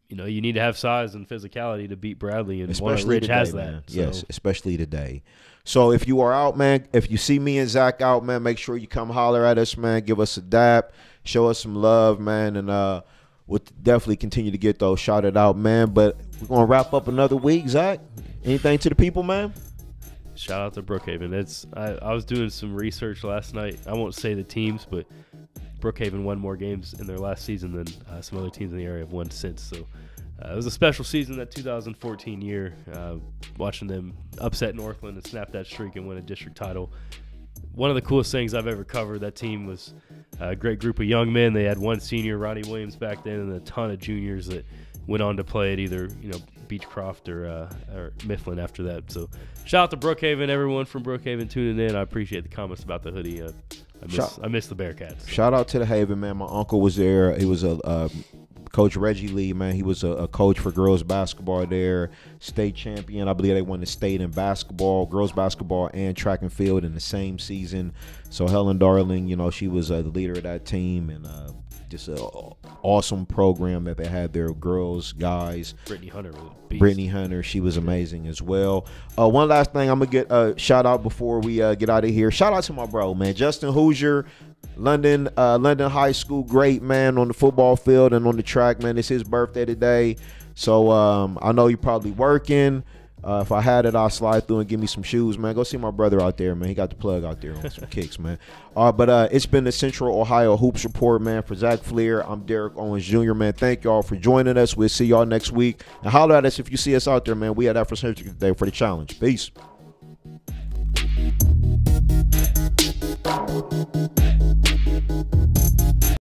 you need to have size and physicality to beat Bradley, and Walnut Ridge has that. So. Yes, especially today. So if you are out, man, if you see me and Zach out, man, make sure you come holler at us, man. Give us a dap. Show us some love, man, and we'll definitely continue to get those shouted out, man. But we're going to wrap up another week, Zach. Anything to the people, man? Shout out to Brookhaven. I was doing some research last night. I won't say the teams, but Brookhaven won more games in their last season than some other teams in the area have won since. So it was a special season that 2014 year, watching them upset Northland and snap that streak and win a district title. One of the coolest things I've ever covered. That team was a great group of young men. They had one senior, Ronnie Williams, back then, and a ton of juniors that went on to play at either Beechcroft or Mifflin after that. So shout out to Brookhaven, everyone from Brookhaven tuning in. I appreciate the comments about the hoodie. I miss the Bearcats. Shout out to the Haven, man. My uncle was there. He was a Coach Reggie Lee, man. He was a coach for girls basketball there, state champion. I believe they won the state in basketball, girls basketball, and track and field in the same season. So Helen Darling, she was the leader of that team, and just an awesome program that they had there, girls, guys. Brittany Hunter was a beast. Brittany Hunter, she was amazing as well. One last thing, I'm going to get a shout out before we get out of here. Shout out to my bro, man, Justin Hoosier, London High School, great man on the football field and on the track, man. It's his birthday today. So I know you're probably working. If I had it, I'll slide through and give me some shoes, man. Go see my brother out there, man. He got the plug out there on some kicks, man. But it's been the Central Ohio Hoops Report, man. For Zach Fleer, I'm Derrick Owens Jr., man. Thank y'all for joining us. We'll see y'all next week. And holler at us if you see us out there, man. We at Afrocentric today for the challenge. Peace.